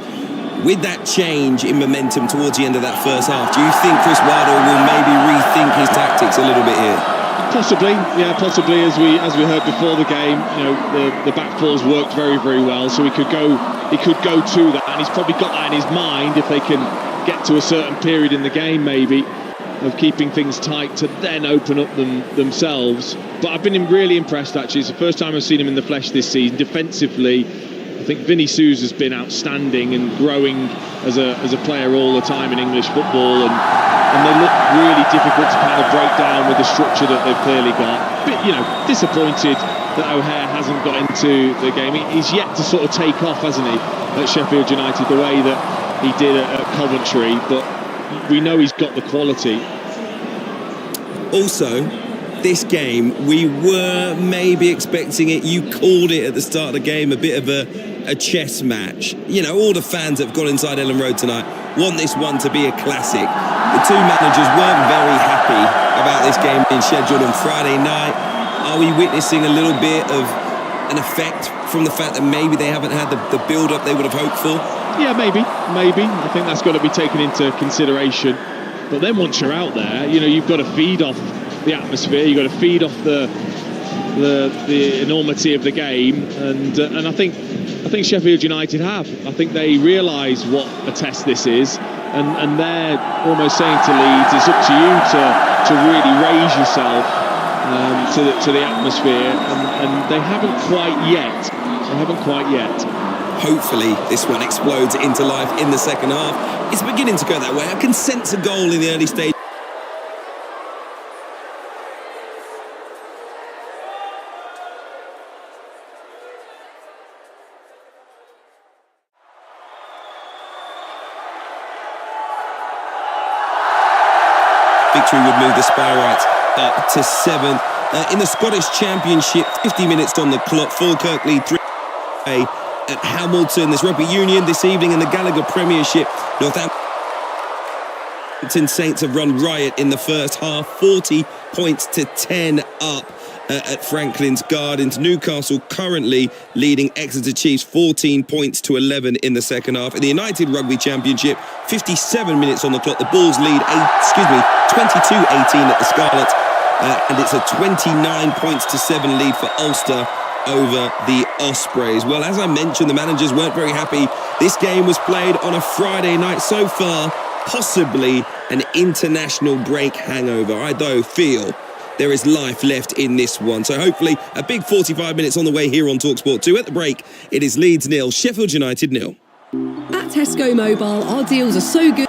With that change in momentum towards the end of that first half, do you think Chris Wilder will maybe rethink his tactics a little bit here? Possibly, yeah, possibly. As we heard before the game, you know, the back fours worked very, very well, so he could go to that, and he's probably got that in his mind if they can get to a certain period in the game, maybe, of keeping things tight to then open up themselves. But I've been really impressed, actually. It's the first time I've seen him in the flesh this season. Defensively, I think Vinny Sousa's been outstanding and growing as a player all the time in English football, and they look really difficult to kind of break down with the structure that they've clearly got. But, you know, disappointed that O'Hare hasn't got into the game. He's yet to sort of take off, hasn't he, at Sheffield United, the way that he did at Coventry, but we know he's got the quality. Also, this game, we were maybe expecting it. You called it at the start of the game a bit of a chess match. You know, all the fans that have gone inside Ellen Road tonight want this one to be a classic. The two managers weren't very happy about this game being scheduled on Friday night. Are we witnessing a little bit of an effect from the fact that maybe they haven't had the build-up they would have hoped for? Yeah, maybe. I think that's got to be taken into consideration. But then once you're out there, you know, you've got to feed off the atmosphere. You've got to feed off the enormity of the game, and I think Sheffield United have. I think they realise what a test this is, and they're almost saying to Leeds, it's up to you to really raise yourself to the atmosphere, and they haven't quite yet. Hopefully this one explodes into life in the second half. It's beginning to go that way. I can sense a goal in the early stage. victory would move the Spireites up to 7th. In the Scottish Championship, 50 minutes on the clock. Falkirk lead 3 at Hamilton. There's Rugby Union this evening in the Gallagher Premiership. Northampton Saints have run riot in the first half, 40 points to 10 up at Franklin's Gardens. Newcastle currently leading Exeter Chiefs 14 points to 11 in the second half. In the United Rugby Championship, 57 minutes on the clock. The Bulls lead 22-18 at the Scarlets, and it's a 29 points to 7 lead for Ulster over the Ospreys. Well, as I mentioned, the managers weren't very happy. This game was played on a Friday night. So far, possibly an international break hangover. I though feel there is life left in this one. So hopefully a big 45 minutes on the way here on TalkSport 2. At the break, it is Leeds 0, Sheffield United 0. At Tesco Mobile, our deals are so good.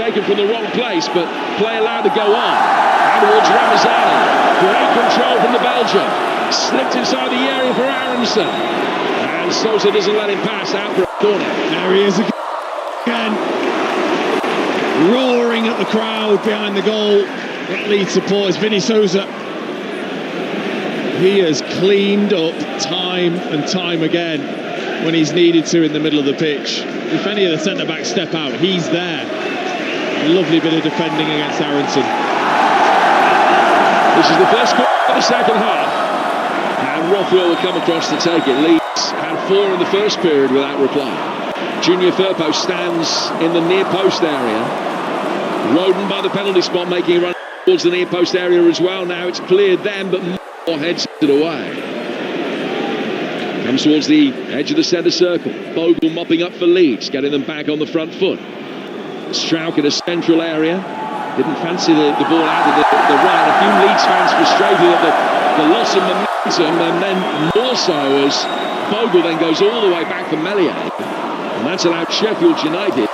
taken from the wrong place, but play allowed to go on. And towards Ramazani. Great control from the Belgian. Slipped inside the area for Aronson. And Sosa doesn't let him pass out for a corner. There he is again. Roaring at the crowd behind the goal. That Leeds supporters, Vinny Sosa. He has cleaned up time and time again when he's needed to in the middle of the pitch. If any of the centre-backs step out, he's there. A lovely bit of defending against Aronson. This is the first goal of the second half. And Rothwell will come across to take it. Leeds had 4 in the first period without reply. Junior Firpo stands in the near post area. Roden by the penalty spot, making a run towards the near post area as well. Now it's cleared then, but more heads it away. Comes towards the edge of the centre circle. Bogle mopping up for Leeds, getting them back on the front foot. Strauch in a central area. Didn't fancy the ball out of the right. A few Leeds fans frustrated at the loss of momentum, and then more so as Bogle then goes all the way back for Melier. And that's allowed Sheffield United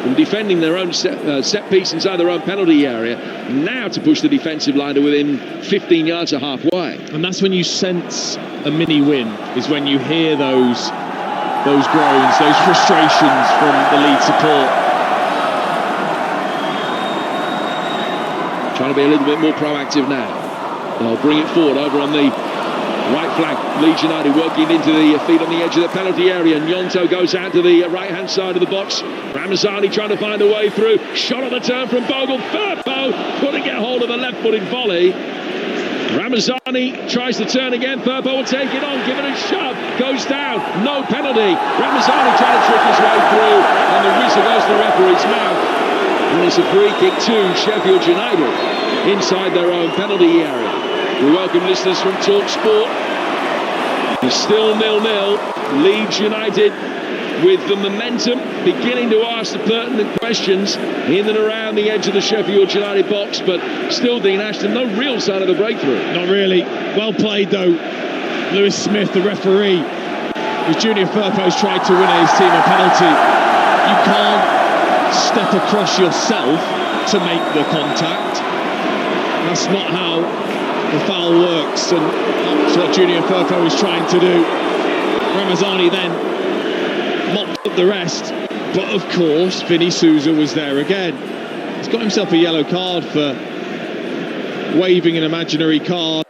from defending their own set piece inside their own penalty area, now to push the defensive line to within 15 yards of halfway. And that's when you sense a mini win, is when you hear those groans, those frustrations from the Leeds support. Trying to be a little bit more proactive now. They'll bring it forward over on the right flank. Leeds United working into the feet on the edge of the penalty area. Gnonto goes out to the right-hand side of the box. Ramazani trying to find a way through. Shot on the turn from Bogle. Firpo couldn't get hold of the left-footed volley. Ramazani tries to turn again. Firpo will take it on, give it a shove. Goes down. No penalty. Ramazani trying to trick his way through. And the whistle goes to the referee's mouth. And it's a free kick to Sheffield United inside their own penalty area. We welcome listeners from Talk Sport. It's still 0-0. Leeds United with the momentum, beginning to ask the pertinent questions in and around the edge of the Sheffield United box, but still, Dean Ashton, no real sign of the breakthrough. Not really. Well played though. Lewis Smith, the referee, as Junior Firpo's tried to win his team a penalty. You can't step across yourself to make the contact. That's not how the foul works, and that's what Junior Firpo is trying to do. Ramazani then mopped up the rest, but of course Vinny Souza was there again. He's got himself a yellow card for waving an imaginary card.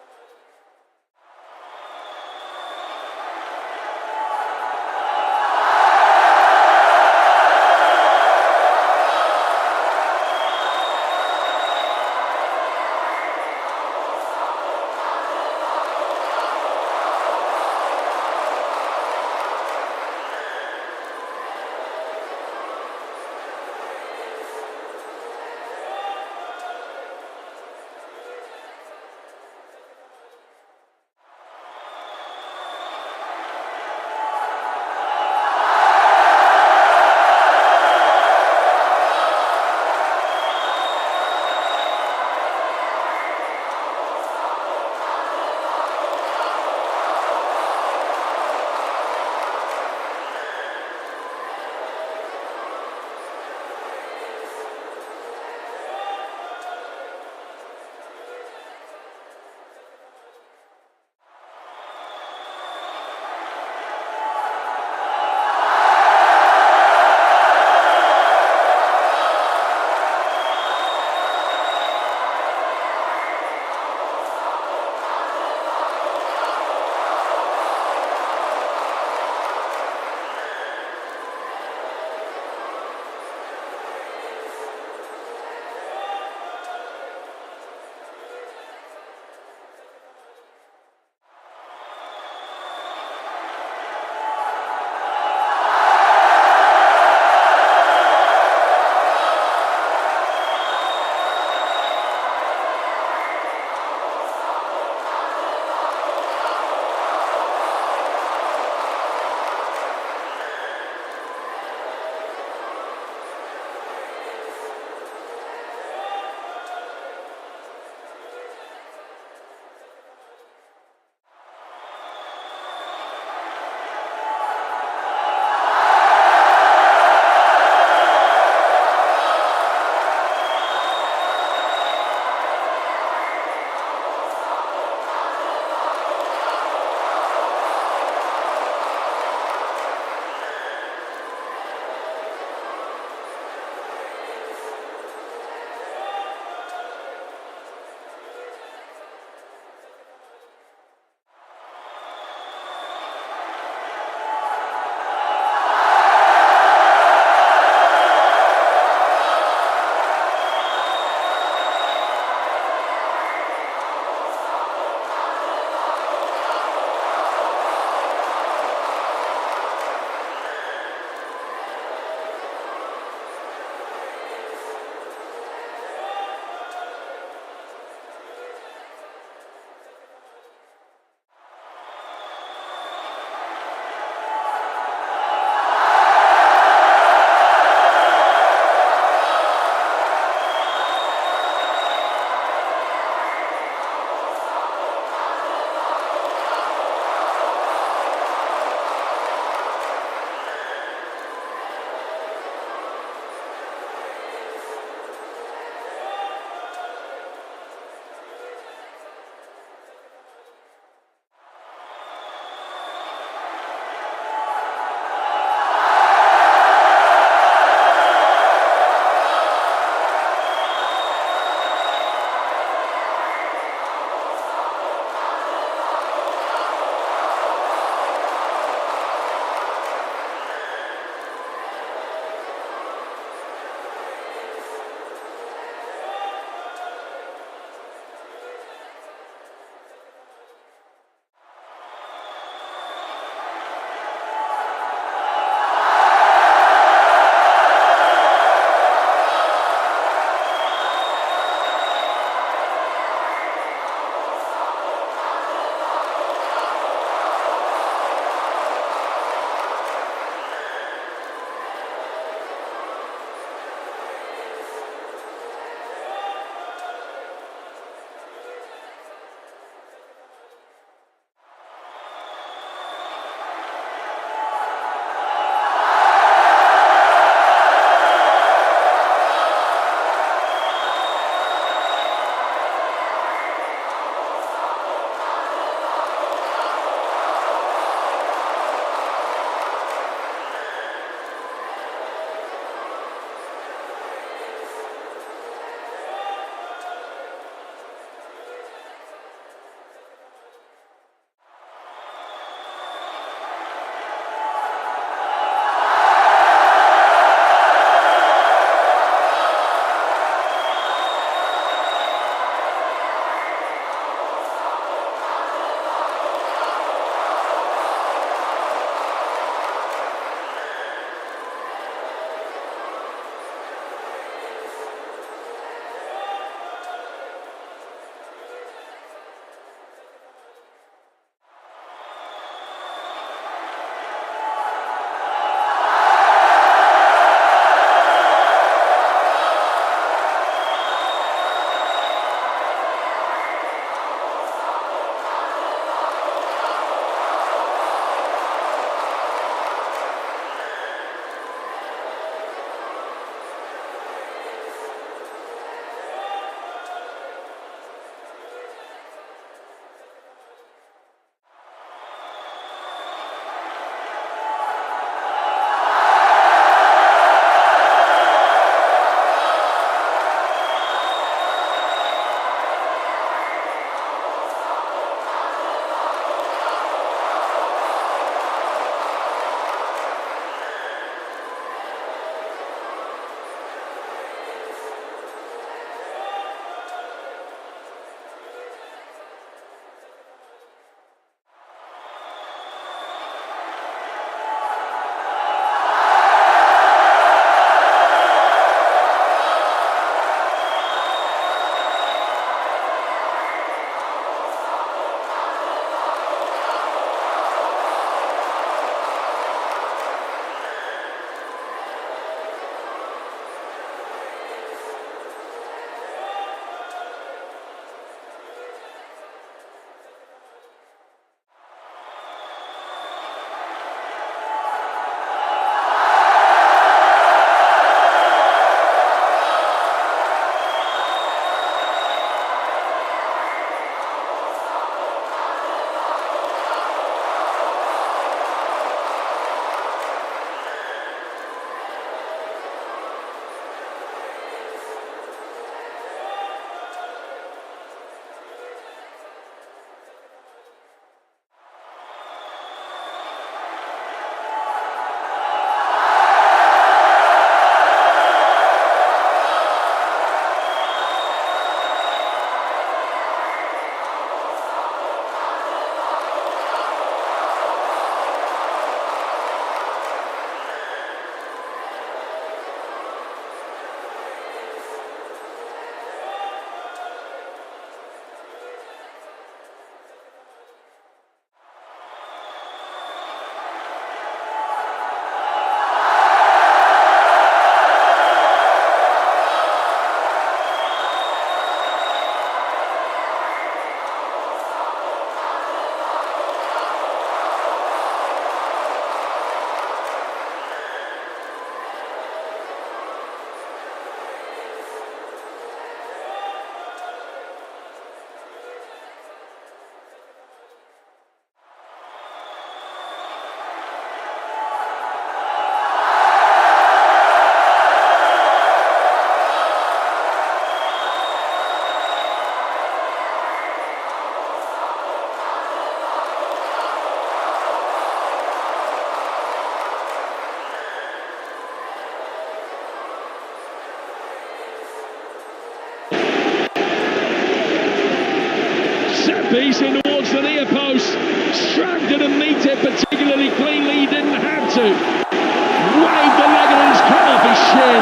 piece in towards the near post. Stroud didn't meet it particularly cleanly, he didn't have to. Waved the leg and it's come off his shin.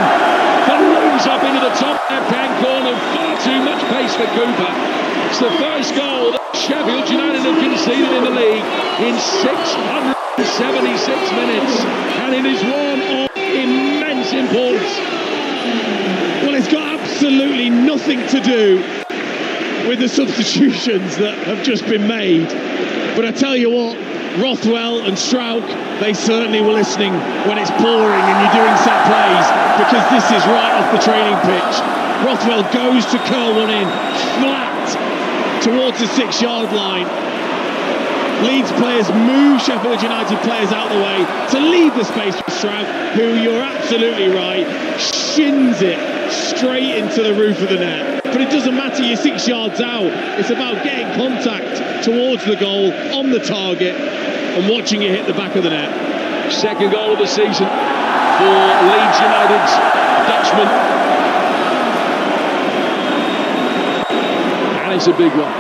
Balloons up into the top left-hand corner, far too much pace for Cooper. It's the first goal that Sheffield United have conceded in the league in 676 minutes, and it is one of immense importance. Well, it's got absolutely nothing to do with the substitutions that have just been made. But I tell you what, Rothwell and Strauch, they certainly were listening when it's pouring and you're doing set plays, because this is right off the training pitch. Rothwell goes to curl one in flat towards the 6-yard line. Leeds players move Sheffield United players out the way to leave the space for Strauch, who, you're absolutely right, shins it straight into the roof of the net. But it doesn't matter, you're 6 yards out. It's about getting contact towards the goal, on the target, and watching it hit the back of the net. Second goal of the season for Leeds United's Dutchman. And it's a big one.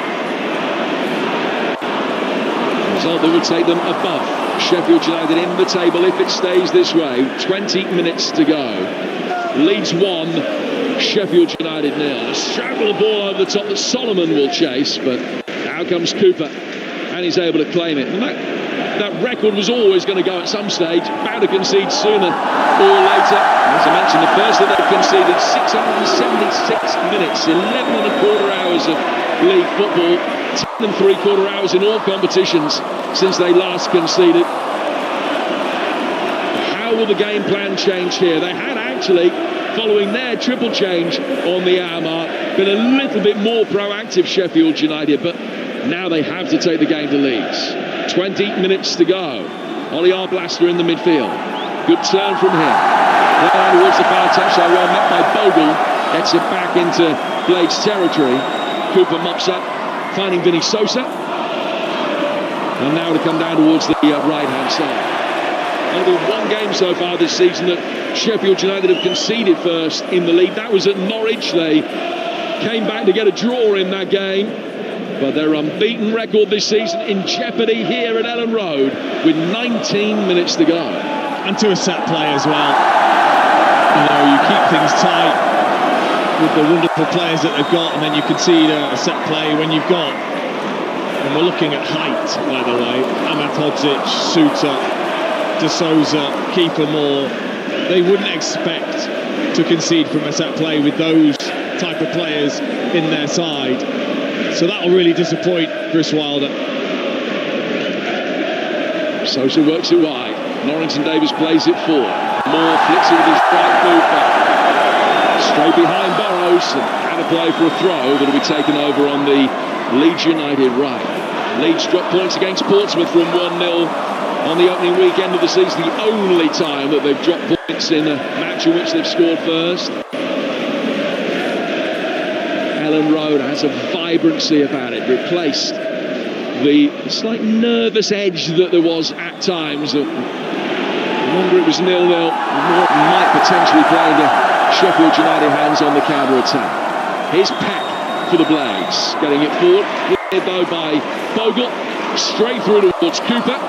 A result that would take them above Sheffield United in the table if it stays this way. 20 minutes to go. Leeds 1, Sheffield United 0. A struggle of ball over the top that Solomon will chase, but out comes Cooper and he's able to claim it. And that record was always going to go at some stage, bound to concede sooner or later. As I mentioned, the first that they've conceded, 676 minutes, 11 and a quarter hours of league football, 10 and 3/4 hours in all competitions since they last conceded. How will the game plan change here? They had actually, following their triple change on the hour mark, been a little bit more proactive, Sheffield United, but now they have to take the game to Leeds. 20 minutes to go. Ollie Arblaster in the midfield. Good turn from him. Down towards the far touchline, well met by Bogle. Gets it back into Blade's territory. Cooper mops up, finding Vinny Sosa. And now to come down towards the right-hand side. Only one game so far this season that Sheffield United have conceded first in the league. That was at Norwich. They came back to get a draw in that game. But their unbeaten record this season in jeopardy here at Ellen Road with 19 minutes to go. And to a set play as well. You know, you keep things tight with the wonderful players that they've got, and then you concede a set play when you've got, and we're looking at height, by the way, Ahmad Hodzic, Suter, De Souza, Keeper Moore. They wouldn't expect to concede from a set play with those type of players in their side. So that'll really disappoint Chris Wilder. Sosa works it wide. Norrington Davis plays it forward. Moore flicks it with his right boot, but straight behind Burrows, and a play for a throw that'll be taken over on the Leeds United right. Leeds drop points against Portsmouth from 1-0 on the opening weekend of the season, the only time that they've dropped points in a match in which they've scored first. Ellen Road has a vibrancy about it, replaced the slight nervous edge that there was at times. The longer it was 0-0, the more it might potentially play into Sheffield United hands on the counter-attack. Here's Peck for the Blades, getting it forward, cleared though by Bogle, straight through towards Cooper.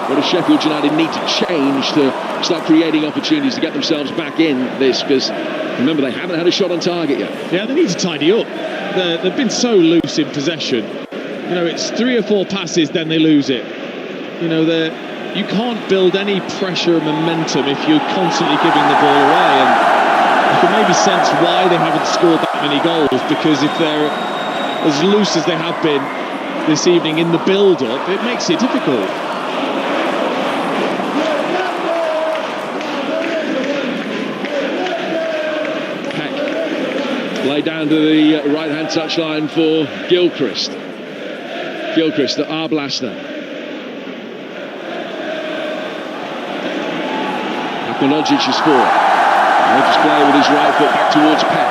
What does Sheffield United need to change to start creating opportunities to get themselves back in this? Because remember, they haven't had a shot on target yet. Yeah, they need to tidy up. They've been so loose in possession. You know, it's 3 or 4 passes, then they lose it. You know, you can't build any pressure and momentum if you're constantly giving the ball away. And you can maybe sense why they haven't scored that many goals, because if they're as loose as they have been this evening in the build-up, it makes it difficult. Play down to the right-hand touchline for Gilchrist. Gilchrist to Arblaster. Akmanodzic is forward. Just play with his right foot back towards Peck.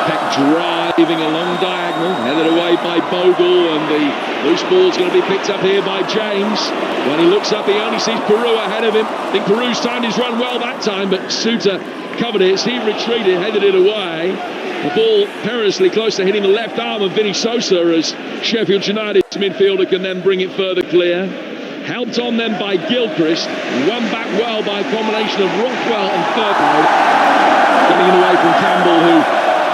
Peck driving along diagonal, headed away by Bogle, and the loose ball's going to be picked up here by James. When he looks up, he only sees Peru ahead of him. I think Peru's timed his run well that time, but Suter covered it. He retreated, headed it away. The ball perilously close to hitting the left arm of Vinny Sosa as Sheffield United's midfielder can then bring it further clear. Helped on then by Gilchrist, won back well by a combination of Rothwell and Firpo. Getting it away from Campbell, who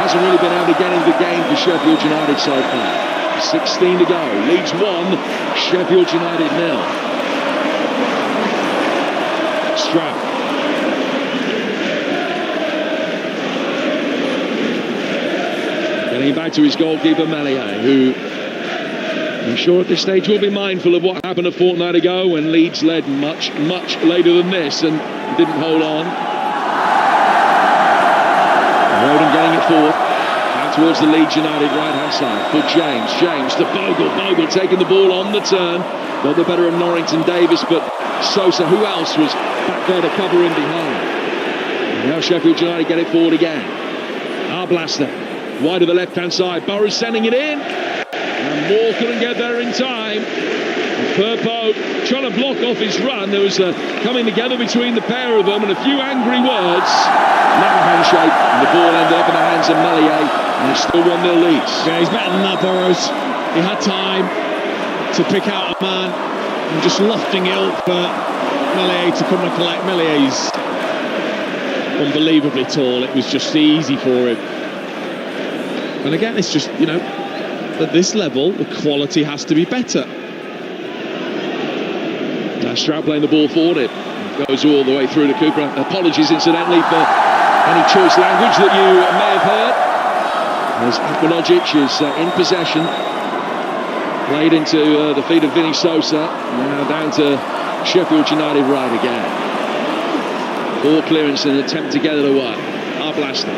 hasn't really been able to get into the game for Sheffield United so far. 16 to go. Leeds 1, Sheffield United 0. Strap. Getting back to his goalkeeper, Melier, who I'm sure at this stage will be mindful of what happened a fortnight ago when Leeds led much, much later than this and didn't hold on. Roden getting it forward. Out towards the Leeds United right-hand side for James. James to Bogle. Bogle taking the ball on the turn. Got the better of Norrington Davis, but Sosa, who else was back there to cover him behind? And now Sheffield United get it forward again. Arblaster. Wide of the left-hand side. Burrows sending it in. And Moore couldn't get there in time. Firpo trying to block off his run. There was a coming together between the pair of them and a few angry words. Now a handshake. And the ball ended up in the hands of Melier. And it's still 1-0 Leeds. Yeah, he's better than that, Burrows. He had time to pick out a man and just lofting it up for Melier to come and collect. Melier's unbelievably tall. It was just easy for him. And again, it's just, you know, at this level, the quality has to be better. Stroud playing the ball forward. It goes all the way through to Cooper. Apologies, incidentally, for any choice language that you may have heard. As Aquinogic is in possession. Played into the feet of Vinny Sosa. Now down to Sheffield United right again. Ball clearance and attempt to get it away. Arblaster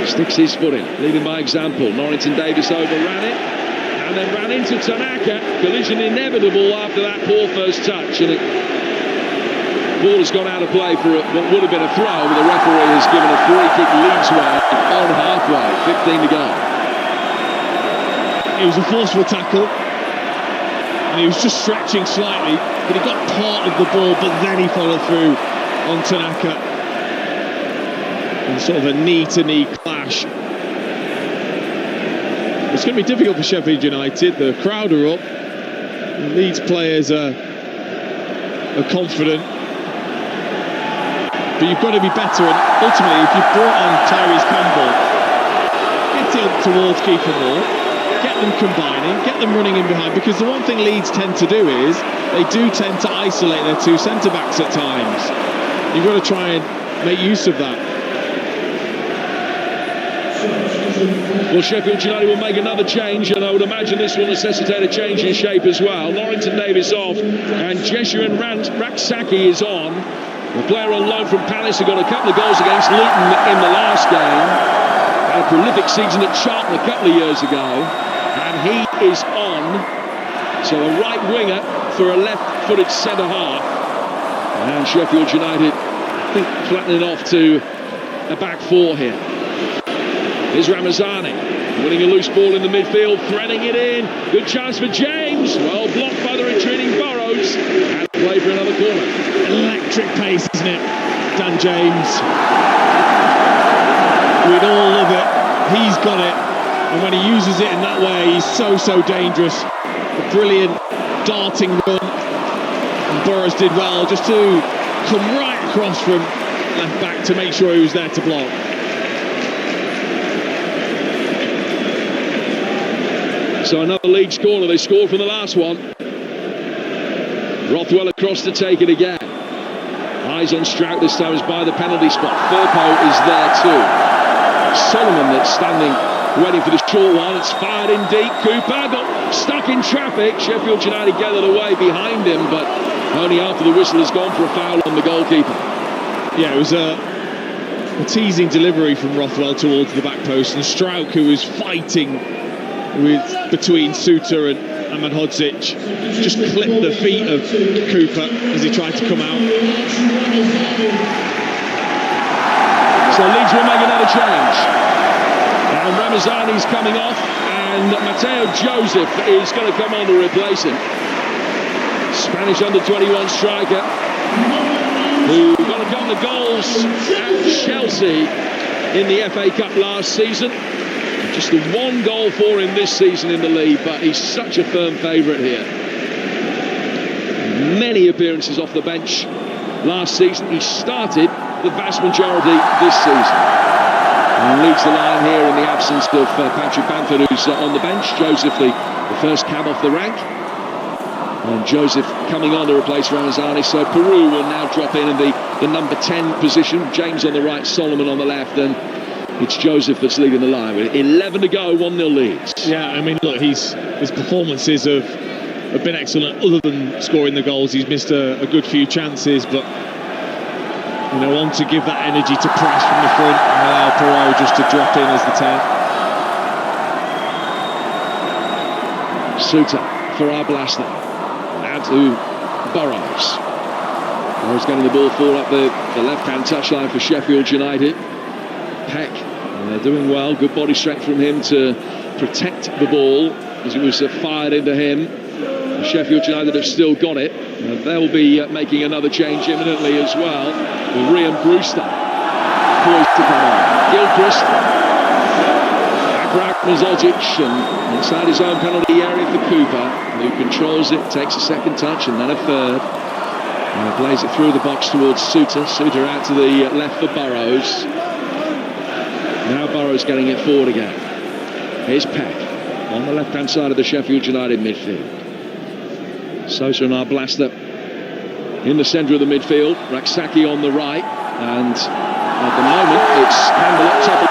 sticks his foot in, leading by example. Norrington Davis overran it. And then ran into Tanaka. Collision inevitable after that poor first touch. And the ball has gone out of play for what would have been a throw, but the referee has given a free kick Leeds way on halfway. 15 to go. It was a forceful tackle. And he was just stretching slightly, but he got part of the ball, but then he followed through on Tanaka. And sort of a knee-to-knee clash. It's going to be difficult for Sheffield United. The crowd are up. The Leeds players are confident. But you've got to be better. And ultimately, if you've brought on Tyrese Campbell, get it towards Kiefer Moore, get them combining, get them running in behind. Because the one thing Leeds tend to do is they do tend to isolate their two centre-backs at times. You've got to try and make use of that. Well, Sheffield United will make another change, and I would imagine this will necessitate a change in shape as well. Norrington Davis off, and Jessuan Raksaki is on. The player on loan from Palace who got a couple of goals against Luton in the last game. Had a prolific season at Charlton a couple of years ago, and he is on. So a right winger for a left-footed centre-half. And Sheffield United, I think, flattening off to a back four here. Here's Ramazani, winning a loose ball in the midfield, threading it in. Good chance for James. Well blocked by the retreating Burrows. And play for another corner. Electric pace, isn't it, Dan James? We'd all love it. He's got it. And when he uses it in that way, he's so dangerous. A brilliant darting run. And Burrows did well just to come right across from left back to make sure he was there to block. So another Leeds corner. They scored from the last one. Rothwell across to take it again. Eyes on Strout this time is by the penalty spot. Firpo is there too. Solomon that's standing waiting for the short one. It's fired in deep. Cooper got stuck in traffic. Sheffield United gathered away behind him, but only after the whistle has gone for a foul on the goalkeeper. Yeah, it was a teasing delivery from Rothwell towards the back post, and Strout, who was fighting between Suter and Ahmedhodzic, just clipped the feet of Cooper as he tried to come out. So Leeds will make another change. And Ramazani's coming off, and Mateo Joseph is going to come on to replace him. Spanish under-21 striker who got a couple of goals at Chelsea in the FA Cup last season. Just the one goal for him this season in the league, but he's such a firm favourite here. Many appearances off the bench last season. He started the vast majority this season. And leads the line here in the absence of Patrick Bamford, who's on the bench. Joseph, the first cab off the rank. And Joseph coming on to replace Ramazani. So Peru will now drop in the number 10 position. James on the right, Solomon on the left, and it's Joseph that's leading the line with 11 to go, 1-0 Leeds. Yeah, I mean, look, his performances have been excellent. Other than scoring the goals, he's missed a good few chances, but on to give that energy to press from the front and allow Perot just to drop in as the 10. Suter for Arblasner. Out to Burrows. Burrows getting the ball forward up the left-hand touchline for Sheffield United. Peck, they're doing well. Good body strength from him to protect the ball as it was fired into him. Sheffield United have still got it. They'll be making another change imminently as well. Rian Brewster poised to come on. Gilchrist, Akrak Mazodzic, and inside his own penalty area for Cooper, who controls it, takes a second touch and then a third. Plays it through the box towards Suter. Suter out to the left for Burrows. Now Burrows getting it forward again. Here's Peck on the left-hand side of the Sheffield United midfield. Sosa and Arblasner in the centre of the midfield. Raksaki on the right, and at the moment it's Campbell up top.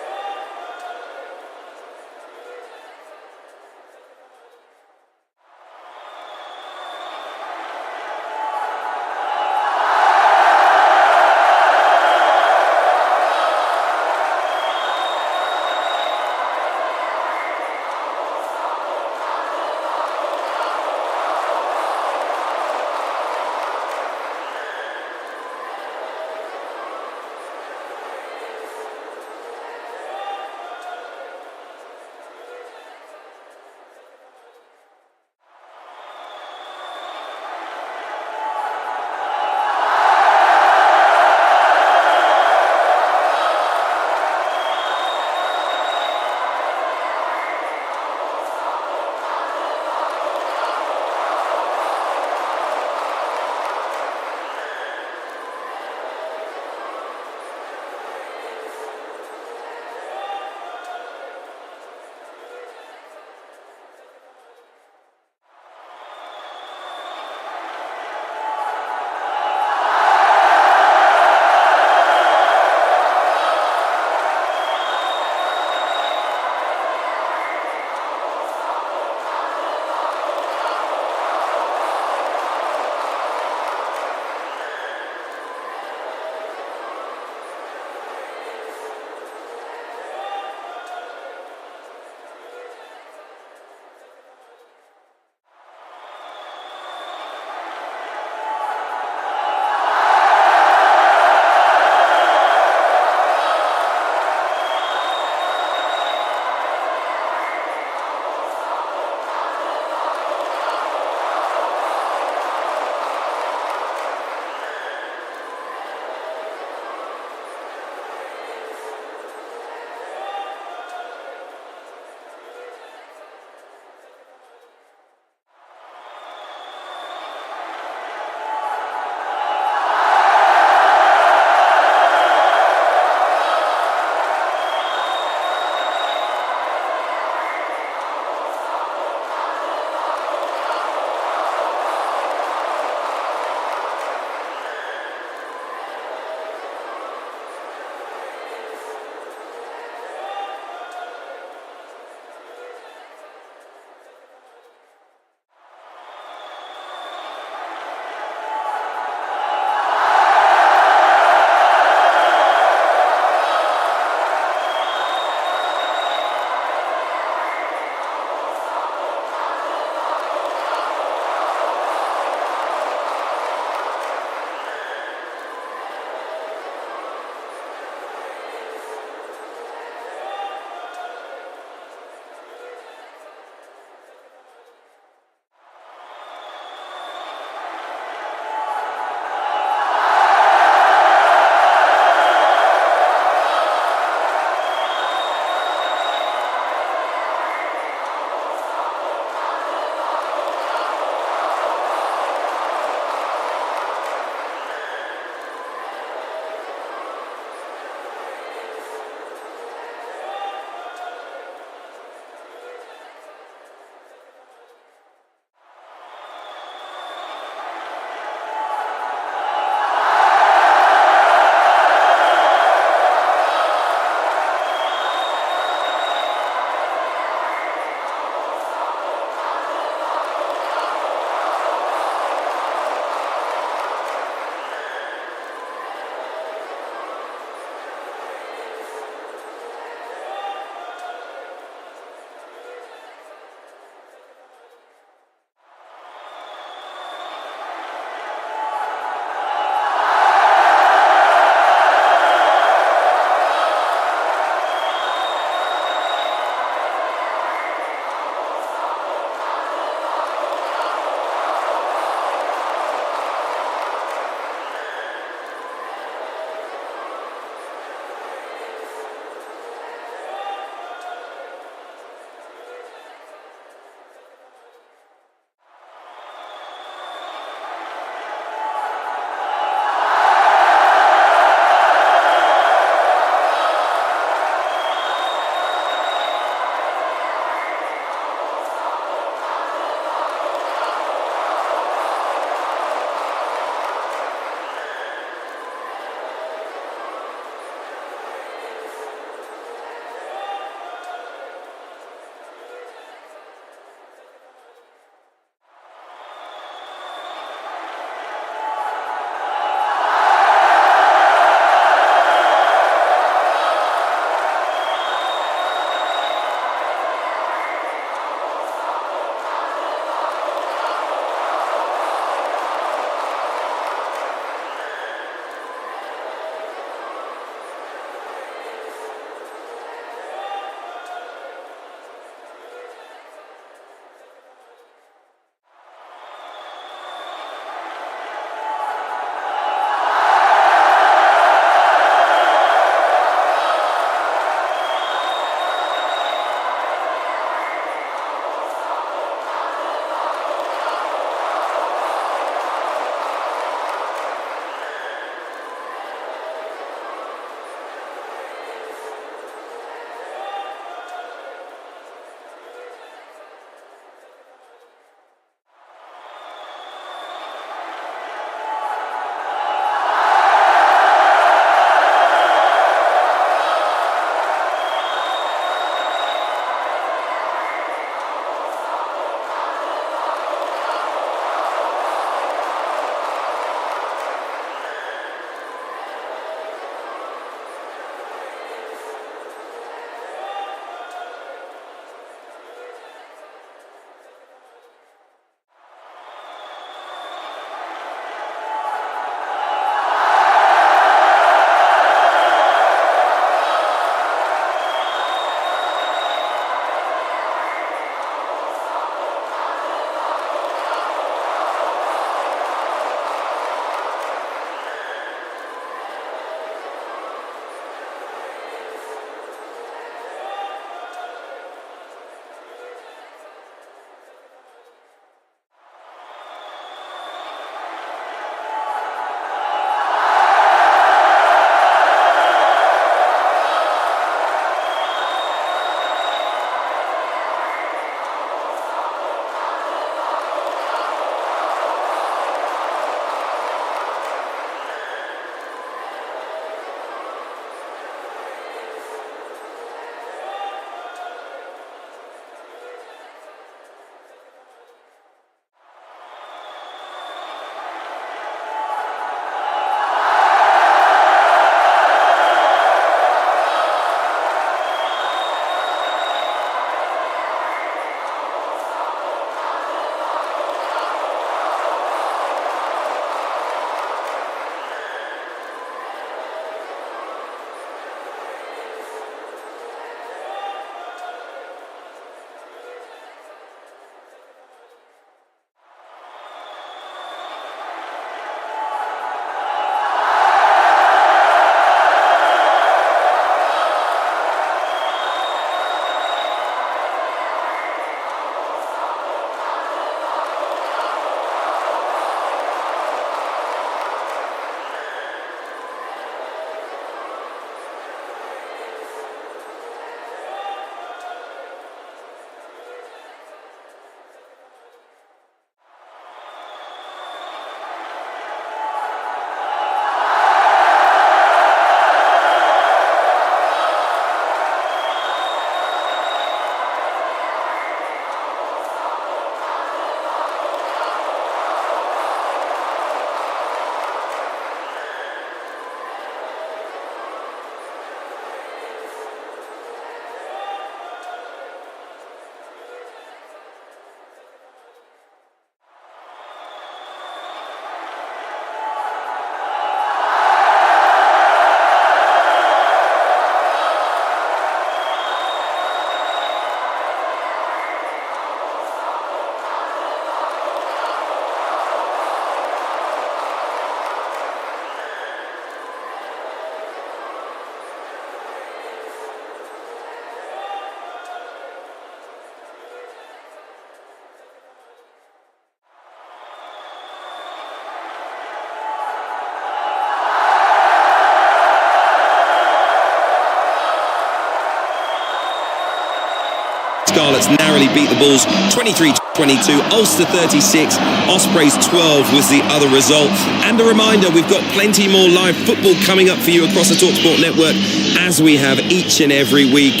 Scarlets narrowly beat the Bulls 23-22. Ulster 36, Ospreys 12 was the other result. And a reminder, we've got plenty more live football coming up for you across the TalkSport network, as we have each and every week.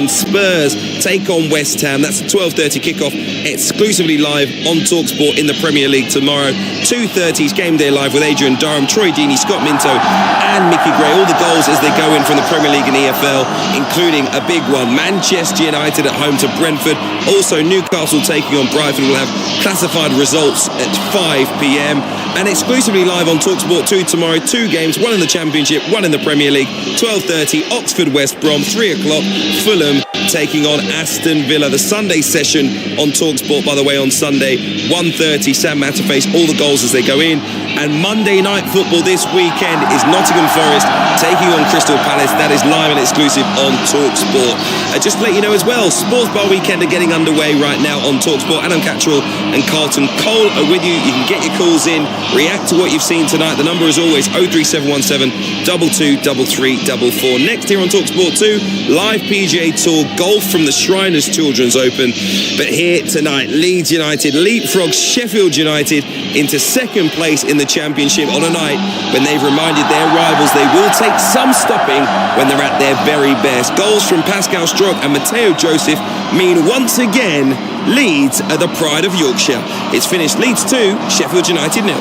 Spurs take on West Ham. That's a 12:30 kickoff, exclusively live on TalkSport in the Premier League tomorrow. 2:30's Game Day Live with Adrian Durham, Troy Deeney, Scott Minto and Mickey Gray. All the goals as they go in from the Premier League and EFL, including a big one, Manchester United at home to Brentford. Also Newcastle taking on Brighton. We'll have classified results at 5 p.m. and exclusively live on TalkSport 2 tomorrow. 2 games, one in the Championship, one in the Premier League. 12:30 Oxford West Brom, 3 o'clock Fulham taking on Aston Villa. The Sunday session on TalkSport, by the way, on Sunday, 1:30, Sam Matterface, all the goals as they go in. And Monday Night Football this weekend is Nottingham Forest taking on Crystal Palace. That is live and exclusive on TalkSport. Just to let you know as well, Sports Bar Weekend are getting underway right now on TalkSport. Adam Catchwell and Carlton Cole are with you. You can get your calls in, react to what you've seen tonight. The number is always 03717 223344. Next here on TalkSport 2, live PGA Tour golf from the Shriners Children's Open. But here tonight, Leeds United leapfrog Sheffield United into second place in the Championship on a night when they've reminded their rivals they will take some stopping when they're at their very best. Goals from Pascal Strock and Matteo Joseph mean once again Leeds are the pride of Yorkshire. It's finished Leeds 2, Sheffield United 0.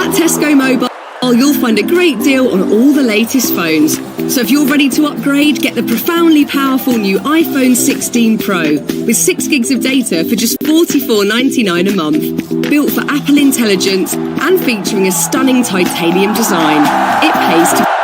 At Tesco Mobile, you'll find a great deal on all the latest phones. So if you're ready to upgrade, get the profoundly powerful new iPhone 16 Pro with 6 gigs of data for just $44.99 a month. Built for Apple Intelligence and featuring a stunning titanium design. It pays to...